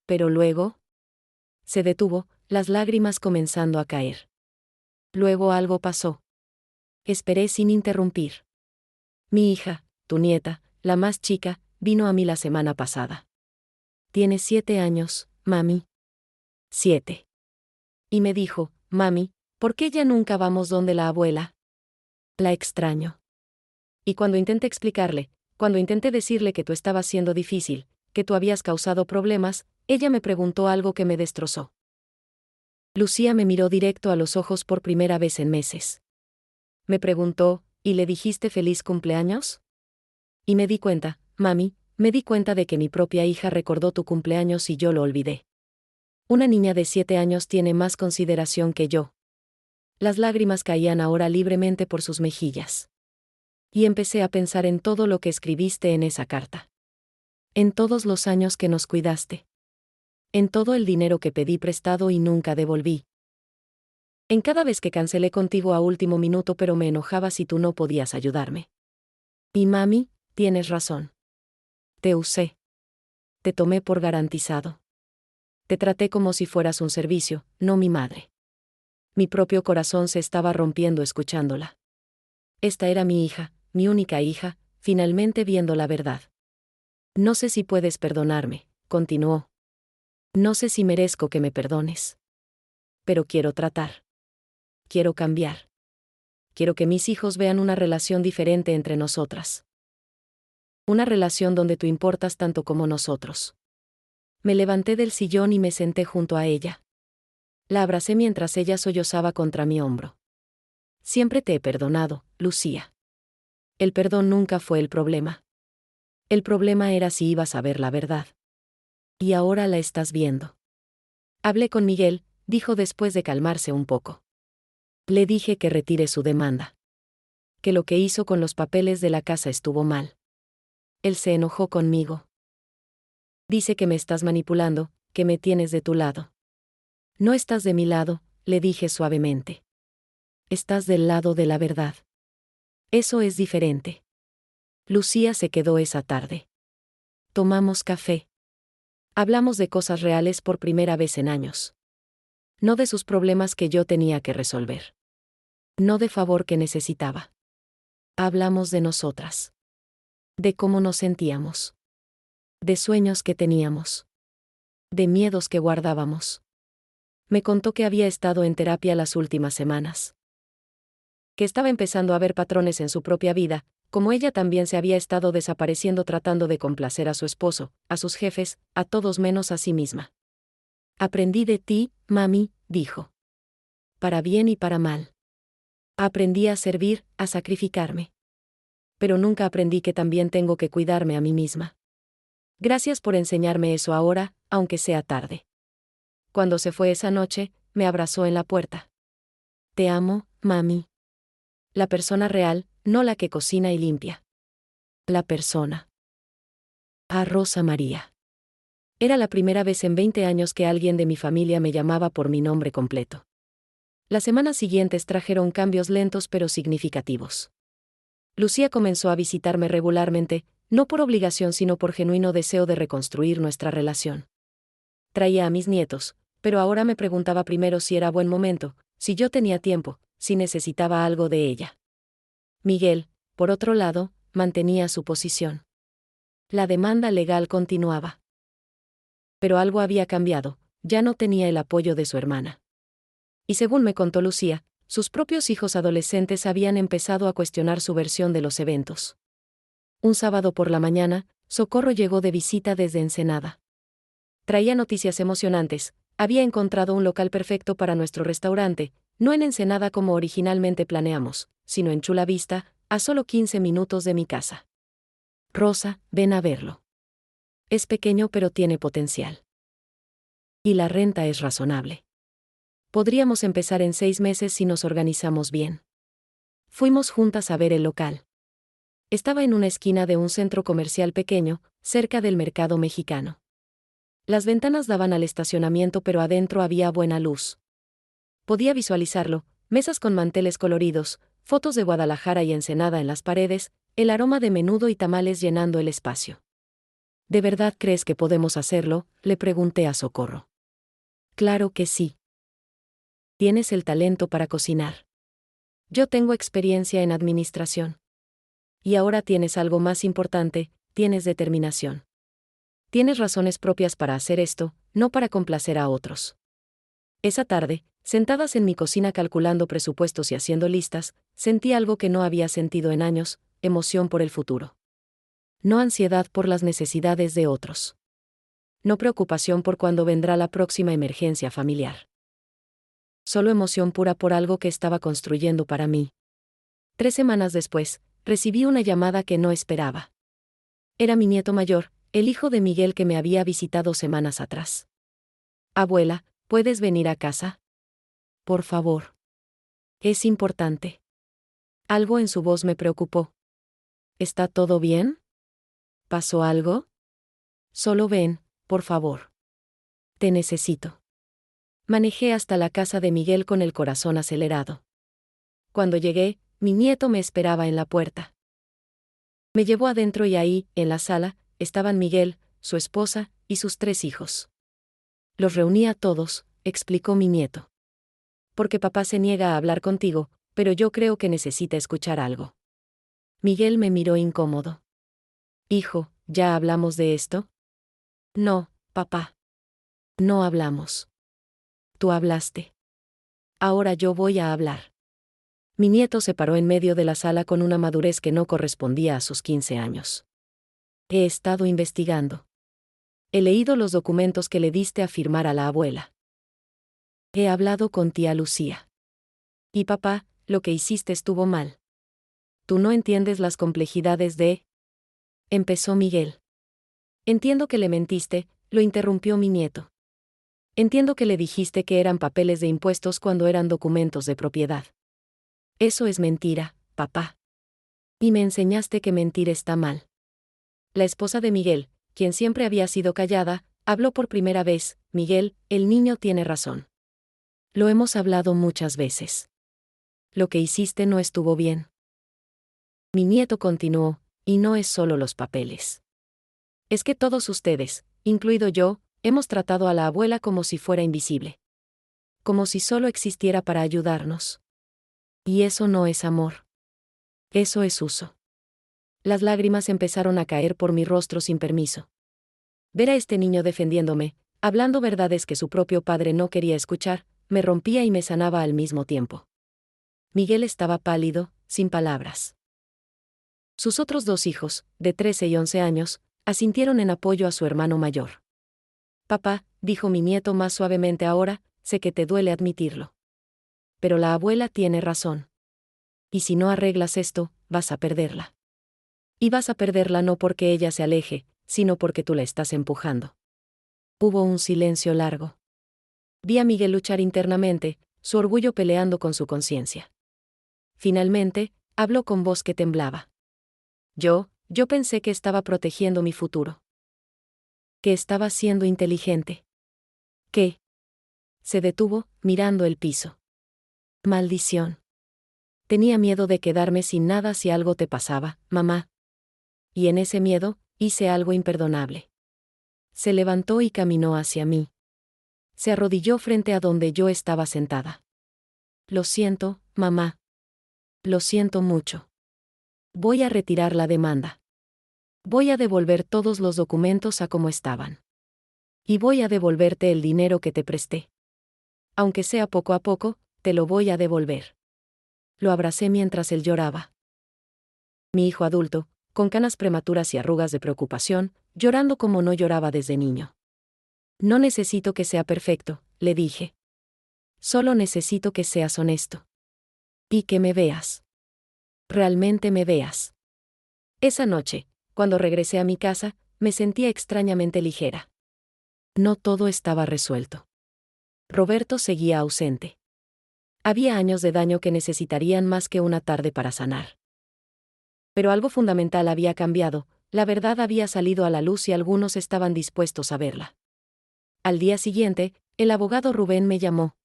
Pero luego... Se detuvo, las lágrimas comenzando a caer. Luego algo pasó. Esperé sin interrumpir. Mi hija, tu nieta, la más chica, vino a mí la semana pasada. Tiene 7 años, mami. 7. Y me dijo: mami, ¿por qué ya nunca vamos donde la abuela? La extraño. Y cuando intenté explicarle, cuando intenté decirle que tú estabas siendo difícil, que tú habías causado problemas, ella me preguntó algo que me destrozó. Lucía me miró directo a los ojos por primera vez en meses. Me preguntó: ¿y le dijiste feliz cumpleaños? Y me di cuenta, mami, me di cuenta de que mi propia hija recordó tu cumpleaños y yo lo olvidé. Una niña de 7 años tiene más consideración que yo. Las lágrimas caían ahora libremente por sus mejillas. Y empecé a pensar en todo lo que escribiste en esa carta. En todos los años que nos cuidaste. En todo el dinero que pedí prestado y nunca devolví. En cada vez que cancelé contigo a último minuto pero me enojaba si tú no podías ayudarme. Y mami, tienes razón. Te usé. Te tomé por garantizado. Te traté como si fueras un servicio, no mi madre. Mi propio corazón se estaba rompiendo escuchándola. Esta era mi hija, mi única hija, finalmente viendo la verdad. No sé si puedes perdonarme, continuó. No sé si merezco que me perdones. Pero quiero tratar. Quiero cambiar. Quiero que mis hijos vean una relación diferente entre nosotras. Una relación donde tú importas tanto como nosotros. Me levanté del sillón y me senté junto a ella. La abracé mientras ella sollozaba contra mi hombro. Siempre te he perdonado, Lucía. El perdón nunca fue el problema. El problema era si ibas a ver la verdad. Y ahora la estás viendo. Hablé con Miguel, dijo después de calmarse un poco. Le dije que retire su demanda. Que lo que hizo con los papeles de la casa estuvo mal. Él se enojó conmigo. Dice que me estás manipulando, que me tienes de tu lado. No estás de mi lado, le dije suavemente. Estás del lado de la verdad. Eso es diferente. Lucía se quedó esa tarde. Tomamos café. Hablamos de cosas reales por primera vez en años. No de sus problemas que yo tenía que resolver. No de favor que necesitaba. Hablamos de nosotras. De cómo nos sentíamos. De sueños que teníamos. De miedos que guardábamos. Me contó que había estado en terapia las últimas semanas. Que estaba empezando a ver patrones en su propia vida, como ella también se había estado desapareciendo tratando de complacer a su esposo, a sus jefes, a todos menos a sí misma. Aprendí de ti, mami, dijo. Para bien y para mal. Aprendí a servir, a sacrificarme. Pero nunca aprendí que también tengo que cuidarme a mí misma. Gracias por enseñarme eso ahora, aunque sea tarde. Cuando se fue esa noche, me abrazó en la puerta. Te amo, mami. La persona real, no la que cocina y limpia. La persona. A Rosa María. Era la primera vez en 20 años que alguien de mi familia me llamaba por mi nombre completo. Las semanas siguientes trajeron cambios lentos pero significativos. Lucía comenzó a visitarme regularmente, no por obligación sino por genuino deseo de reconstruir nuestra relación. Traía a mis nietos, pero ahora me preguntaba primero si era buen momento, si yo tenía tiempo, si necesitaba algo de ella. Miguel, por otro lado, mantenía su posición. La demanda legal continuaba. Pero algo había cambiado, ya no tenía el apoyo de su hermana. Y según me contó Lucía, sus propios hijos adolescentes habían empezado a cuestionar su versión de los eventos. Un sábado por la mañana, Socorro llegó de visita desde Ensenada. Traía noticias emocionantes, había encontrado un local perfecto para nuestro restaurante, no en Ensenada como originalmente planeamos, sino en Chula Vista, a solo 15 minutos de mi casa. Rosa, ven a verlo. Es pequeño pero tiene potencial. Y la renta es razonable. Podríamos empezar en 6 meses si nos organizamos bien. Fuimos juntas a ver el local. Estaba en una esquina de un centro comercial pequeño, cerca del mercado mexicano. Las ventanas daban al estacionamiento pero adentro había buena luz. Podía visualizarlo, mesas con manteles coloridos, fotos de Guadalajara y Ensenada en las paredes, el aroma de menudo y tamales llenando el espacio. ¿De verdad crees que podemos hacerlo?, le pregunté a Socorro. Claro que sí. Tienes el talento para cocinar. Yo tengo experiencia en administración. Y ahora tienes algo más importante, tienes determinación. Tienes razones propias para hacer esto, no para complacer a otros. Esa tarde, sentadas en mi cocina calculando presupuestos y haciendo listas, sentí algo que no había sentido en años, emoción por el futuro. No ansiedad por las necesidades de otros. No preocupación por cuándo vendrá la próxima emergencia familiar. Solo emoción pura por algo que estaba construyendo para mí. 3 semanas después, recibí una llamada que no esperaba. Era mi nieto mayor, el hijo de Miguel que me había visitado semanas atrás. Abuela, ¿puedes venir a casa? Por favor. Es importante. Algo en su voz me preocupó. ¿Está todo bien? ¿Pasó algo? Solo ven, por favor. Te necesito. Manejé hasta la casa de Miguel con el corazón acelerado. Cuando llegué, mi nieto me esperaba en la puerta. Me llevó adentro y ahí, en la sala, estaban Miguel, su esposa, y sus 3 hijos. Los reuní a todos, explicó mi nieto. Porque papá se niega a hablar contigo, pero yo creo que necesita escuchar algo. Miguel me miró incómodo. Hijo, ¿ya hablamos de esto? No, papá. No hablamos. Tú hablaste. Ahora yo voy a hablar. Mi nieto se paró en medio de la sala con una madurez que no correspondía a sus 15 años. He estado investigando. He leído los documentos que le diste a firmar a la abuela. He hablado con tía Lucía. Y papá, lo que hiciste estuvo mal. Tú no entiendes las complejidades de... Empezó Miguel. Entiendo que le mentiste, lo interrumpió mi nieto. Entiendo que le dijiste que eran papeles de impuestos cuando eran documentos de propiedad. Eso es mentira, papá. Y me enseñaste que mentir está mal. La esposa de Miguel, quien siempre había sido callada, habló por primera vez. Miguel, el niño tiene razón. Lo hemos hablado muchas veces. Lo que hiciste no estuvo bien. Mi nieto continuó, y no es solo los papeles. Es que todos ustedes, incluido yo, hemos tratado a la abuela como si fuera invisible. Como si solo existiera para ayudarnos. Y eso no es amor. Eso es uso. Las lágrimas empezaron a caer por mi rostro sin permiso. Ver a este niño defendiéndome, hablando verdades que su propio padre no quería escuchar, me rompía y me sanaba al mismo tiempo. Miguel estaba pálido, sin palabras. Sus otros 2 hijos, de 13 y 11 años, asintieron en apoyo a su hermano mayor. Papá, dijo mi nieto más suavemente ahora, sé que te duele admitirlo. Pero la abuela tiene razón. Y si no arreglas esto, vas a perderla. Y vas a perderla no porque ella se aleje, sino porque tú la estás empujando. Hubo un silencio largo. Vi a Miguel luchar internamente, su orgullo peleando con su conciencia. Finalmente, habló con voz que temblaba. Yo pensé que estaba protegiendo mi futuro. Que estaba siendo inteligente. ¿Qué? Se detuvo, mirando el piso. Maldición. Tenía miedo de quedarme sin nada si algo te pasaba, mamá. Y en ese miedo, hice algo imperdonable. Se levantó y caminó hacia mí. Se arrodilló frente a donde yo estaba sentada. Lo siento, mamá. Lo siento mucho. Voy a retirar la demanda. Voy a devolver todos los documentos a como estaban. Y voy a devolverte el dinero que te presté. Aunque sea poco a poco, te lo voy a devolver. Lo abracé mientras él lloraba. Mi hijo adulto, con canas prematuras y arrugas de preocupación, llorando como no lloraba desde niño. No necesito que sea perfecto, le dije. Solo necesito que seas honesto. Y que me veas. Realmente me veas. Esa noche, cuando regresé a mi casa, me sentía extrañamente ligera. No todo estaba resuelto. Roberto seguía ausente. Había años de daño que necesitarían más que una tarde para sanar. Pero algo fundamental había cambiado, la verdad había salido a la luz y algunos estaban dispuestos a verla. Al día siguiente, el abogado Rubén me llamó.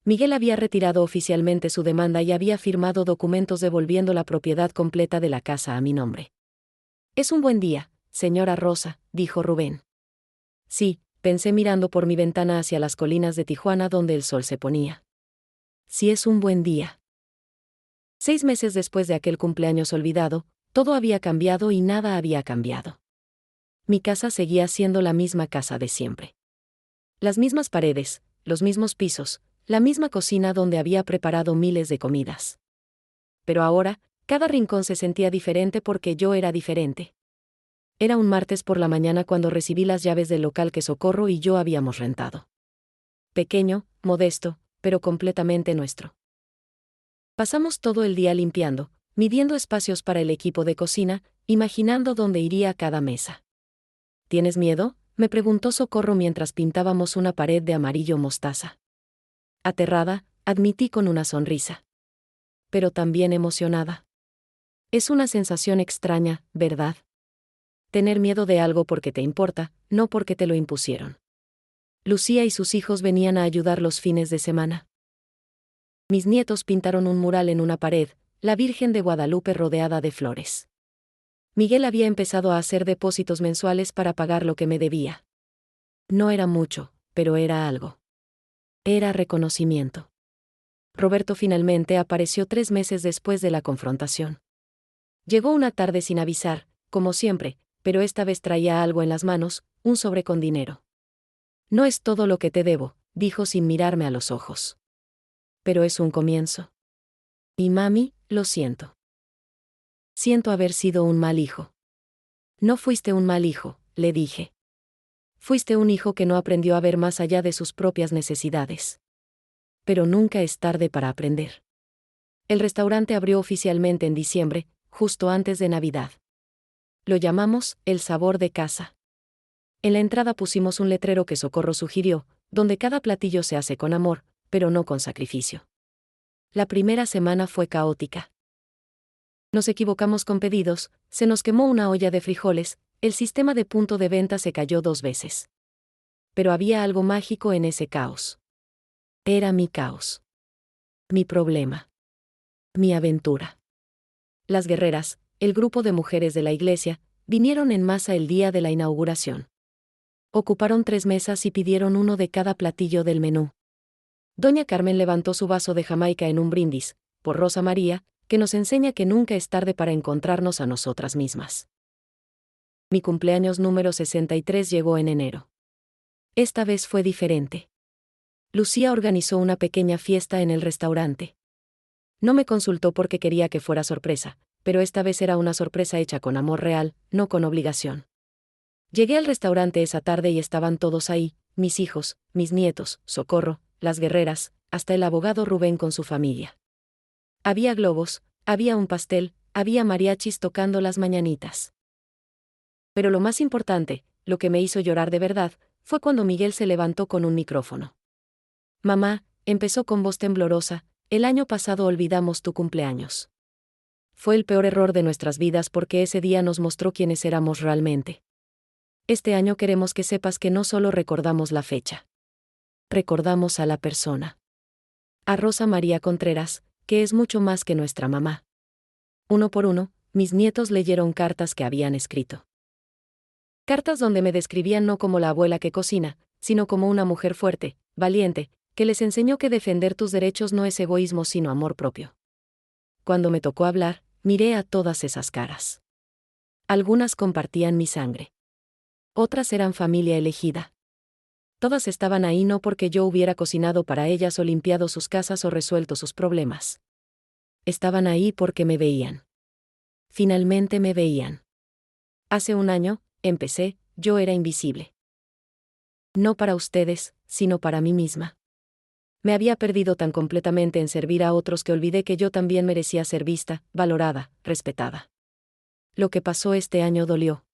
Miguel había retirado oficialmente su demanda y había firmado documentos devolviendo la propiedad completa de la casa a mi nombre. Es un buen día, señora Rosa, dijo Rubén. Sí, pensé mirando por mi ventana hacia las colinas de Tijuana donde el sol se ponía. Sí, es un buen día. 6 meses después de aquel cumpleaños olvidado, todo había cambiado y nada había cambiado. Mi casa seguía siendo la misma casa de siempre. Las mismas paredes, los mismos pisos, la misma cocina donde había preparado miles de comidas. Pero ahora, cada rincón se sentía diferente porque yo era diferente. Era un martes por la mañana cuando recibí las llaves del local que Socorro y yo habíamos rentado. Pequeño, modesto, pero completamente nuestro. Pasamos todo el día limpiando, midiendo espacios para el equipo de cocina, imaginando dónde iría cada mesa. ¿Tienes miedo?, me preguntó Socorro mientras pintábamos una pared de amarillo mostaza. Aterrada, admití con una sonrisa. Pero también emocionada. Es una sensación extraña, ¿verdad? Tener miedo de algo porque te importa, no porque te lo impusieron. Lucía y sus hijos venían a ayudar los fines de semana. Mis nietos pintaron un mural en una pared, la Virgen de Guadalupe rodeada de flores. Miguel había empezado a hacer depósitos mensuales para pagar lo que me debía. No era mucho, pero era algo. Era reconocimiento. Roberto finalmente apareció 3 meses después de la confrontación. Llegó una tarde sin avisar, como siempre, pero esta vez traía algo en las manos, un sobre con dinero. No es todo lo que te debo, dijo sin mirarme a los ojos. Pero es un comienzo. Y mami, lo siento. Siento haber sido un mal hijo. No fuiste un mal hijo, le dije. Fuiste un hijo que no aprendió a ver más allá de sus propias necesidades. Pero nunca es tarde para aprender. El restaurante abrió oficialmente en diciembre, justo antes de Navidad. Lo llamamos El Sabor de Casa. En la entrada pusimos un letrero que Socorro sugirió, donde cada platillo se hace con amor, pero no con sacrificio. La primera semana fue caótica. Nos equivocamos con pedidos, se nos quemó una olla de frijoles, el sistema de punto de venta se cayó 2 veces. Pero había algo mágico en ese caos. Era mi caos. Mi problema. Mi aventura. Las guerreras, el grupo de mujeres de la iglesia, vinieron en masa el día de la inauguración. Ocuparon 3 mesas y pidieron uno de cada platillo del menú. Doña Carmen levantó su vaso de Jamaica en un brindis, por Rosa María, que nos enseña que nunca es tarde para encontrarnos a nosotras mismas. Mi cumpleaños número 63 llegó en enero. Esta vez fue diferente. Lucía organizó una pequeña fiesta en el restaurante. No me consultó porque quería que fuera sorpresa, pero esta vez era una sorpresa hecha con amor real, no con obligación. Llegué al restaurante esa tarde y estaban todos ahí, mis hijos, mis nietos, Socorro, las guerreras, hasta el abogado Rubén con su familia. Había globos, había un pastel, había mariachis tocando las mañanitas. Pero lo más importante, lo que me hizo llorar de verdad, fue cuando Miguel se levantó con un micrófono. Mamá, empezó con voz temblorosa, el año pasado olvidamos tu cumpleaños. Fue el peor error de nuestras vidas porque ese día nos mostró quiénes éramos realmente. Este año queremos que sepas que no solo recordamos la fecha. Recordamos a la persona. A Rosa María Contreras, que es mucho más que nuestra mamá. Uno por uno, mis nietos leyeron cartas que habían escrito. Cartas donde me describían no como la abuela que cocina, sino como una mujer fuerte, valiente, que les enseñó que defender tus derechos no es egoísmo sino amor propio. Cuando me tocó hablar, miré a todas esas caras. Algunas compartían mi sangre. Otras eran familia elegida. Todas estaban ahí no porque yo hubiera cocinado para ellas o limpiado sus casas o resuelto sus problemas. Estaban ahí porque me veían. Finalmente me veían. Hace un año, empecé, yo era invisible. No para ustedes, sino para mí misma. Me había perdido tan completamente en servir a otros que olvidé que yo también merecía ser vista, valorada, respetada. Lo que pasó este año dolió.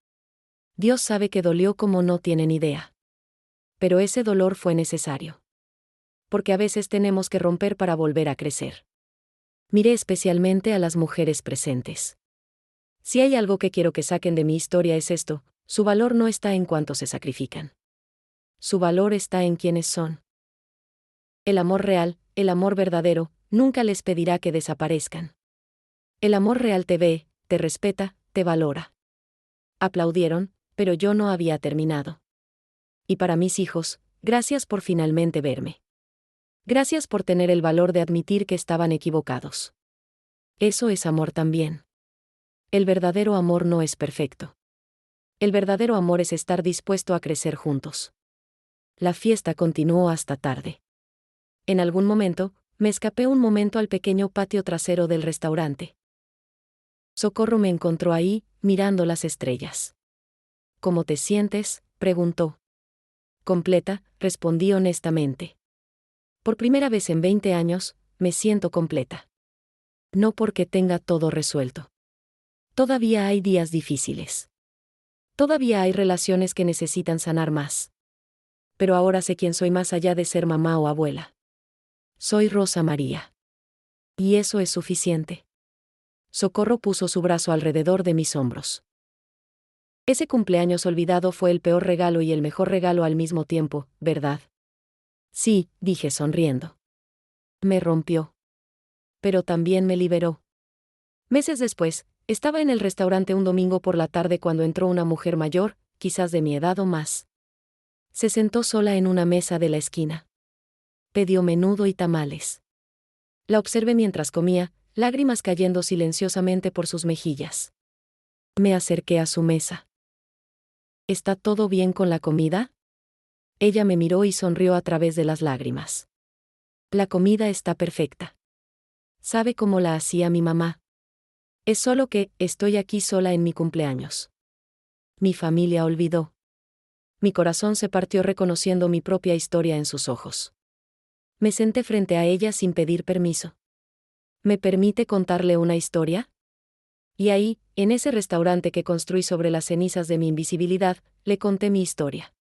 Dios sabe que dolió como no tienen idea. Pero ese dolor fue necesario. Porque a veces tenemos que romper para volver a crecer. Miré especialmente a las mujeres presentes. Si hay algo que quiero que saquen de mi historia es esto, su valor no está en cuánto se sacrifican. Su valor está en quiénes son. El amor real, el amor verdadero, nunca les pedirá que desaparezcan. El amor real te ve, te respeta, te valora. Aplaudieron, pero yo no había terminado. Y para mis hijos, gracias por finalmente verme. Gracias por tener el valor de admitir que estaban equivocados. Eso es amor también. El verdadero amor no es perfecto. El verdadero amor es estar dispuesto a crecer juntos. La fiesta continuó hasta tarde. En algún momento, me escapé un momento al pequeño patio trasero del restaurante. Socorro me encontró ahí, mirando las estrellas. ¿Cómo te sientes?, preguntó. Completa, respondí honestamente. Por primera vez en 20 años, me siento completa. No porque tenga todo resuelto. Todavía hay días difíciles. Todavía hay relaciones que necesitan sanar más. Pero ahora sé quién soy más allá de ser mamá o abuela. Soy Rosa María. Y eso es suficiente. Socorro puso su brazo alrededor de mis hombros. Ese cumpleaños olvidado fue el peor regalo y el mejor regalo al mismo tiempo, ¿verdad? Sí, dije sonriendo. Me rompió. Pero también me liberó. Meses después, estaba en el restaurante un domingo por la tarde cuando entró una mujer mayor, quizás de mi edad o más. Se sentó sola en una mesa de la esquina. Pidió menudo y tamales. La observé mientras comía, lágrimas cayendo silenciosamente por sus mejillas. Me acerqué a su mesa. ¿Está todo bien con la comida? Ella me miró y sonrió a través de las lágrimas. La comida está perfecta. ¿Sabe cómo la hacía mi mamá? Es solo que estoy aquí sola en mi cumpleaños. Mi familia olvidó. Mi corazón se partió reconociendo mi propia historia en sus ojos. Me senté frente a ella sin pedir permiso. ¿Me permite contarle una historia? Y ahí, en ese restaurante que construí sobre las cenizas de mi invisibilidad, le conté mi historia.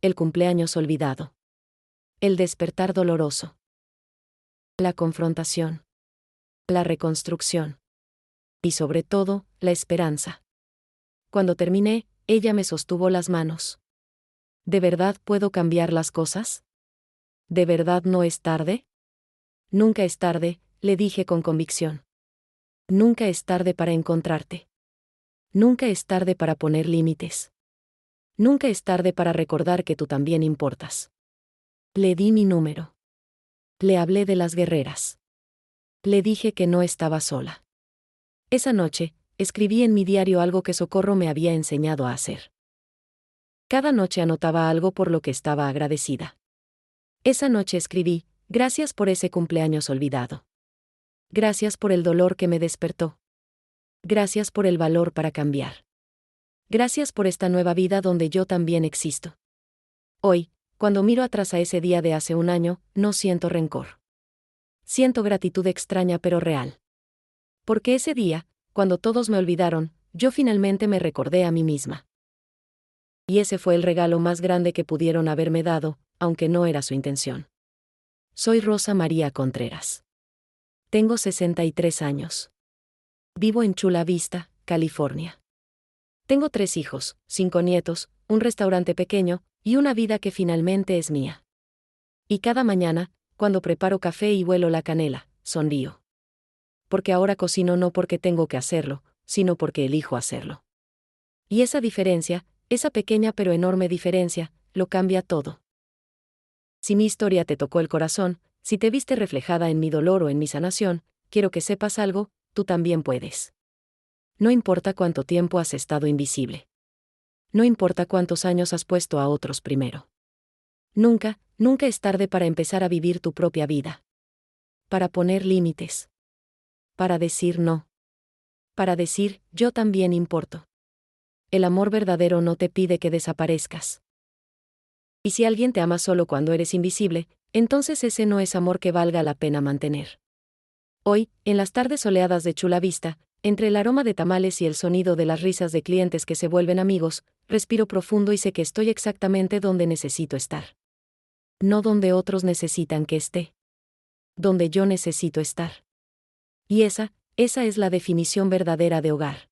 El cumpleaños olvidado. El despertar doloroso. La confrontación. La reconstrucción. Y sobre todo, la esperanza. Cuando terminé, ella me sostuvo las manos. ¿De verdad puedo cambiar las cosas? ¿De verdad no es tarde? Nunca es tarde, le dije con convicción. Nunca es tarde para encontrarte. Nunca es tarde para poner límites. Nunca es tarde para recordar que tú también importas. Le di mi número. Le hablé de las guerreras. Le dije que no estaba sola. Esa noche, escribí en mi diario algo que Socorro me había enseñado a hacer. Cada noche anotaba algo por lo que estaba agradecida. Esa noche escribí, gracias por ese cumpleaños olvidado. Gracias por el dolor que me despertó. Gracias por el valor para cambiar. Gracias por esta nueva vida donde yo también existo. Hoy, cuando miro atrás a ese día de hace un año, no siento rencor. Siento gratitud extraña pero real. Porque ese día, cuando todos me olvidaron, yo finalmente me recordé a mí misma. Y ese fue el regalo más grande que pudieron haberme dado, aunque no era su intención. Soy Rosa María Contreras. Tengo 63 años. Vivo en Chula Vista, California. Tengo 3 hijos, 5 nietos, un restaurante pequeño, y una vida que finalmente es mía. Y cada mañana, cuando preparo café y huelo la canela, sonrío. Porque ahora cocino no porque tengo que hacerlo, sino porque elijo hacerlo. Y esa diferencia, esa pequeña pero enorme diferencia, lo cambia todo. Si mi historia te tocó el corazón, si te viste reflejada en mi dolor o en mi sanación, quiero que sepas algo, tú también puedes. No importa cuánto tiempo has estado invisible. No importa cuántos años has puesto a otros primero. Nunca, nunca es tarde para empezar a vivir tu propia vida. Para poner límites. Para decir no. Para decir, yo también importo. El amor verdadero no te pide que desaparezcas. Y si alguien te ama solo cuando eres invisible, entonces ese no es amor que valga la pena mantener. Hoy, en las tardes soleadas de Chula Vista, entre el aroma de tamales y el sonido de las risas de clientes que se vuelven amigos, respiro profundo y sé que estoy exactamente donde necesito estar. No donde otros necesitan que esté. Donde yo necesito estar. Y esa es la definición verdadera de hogar.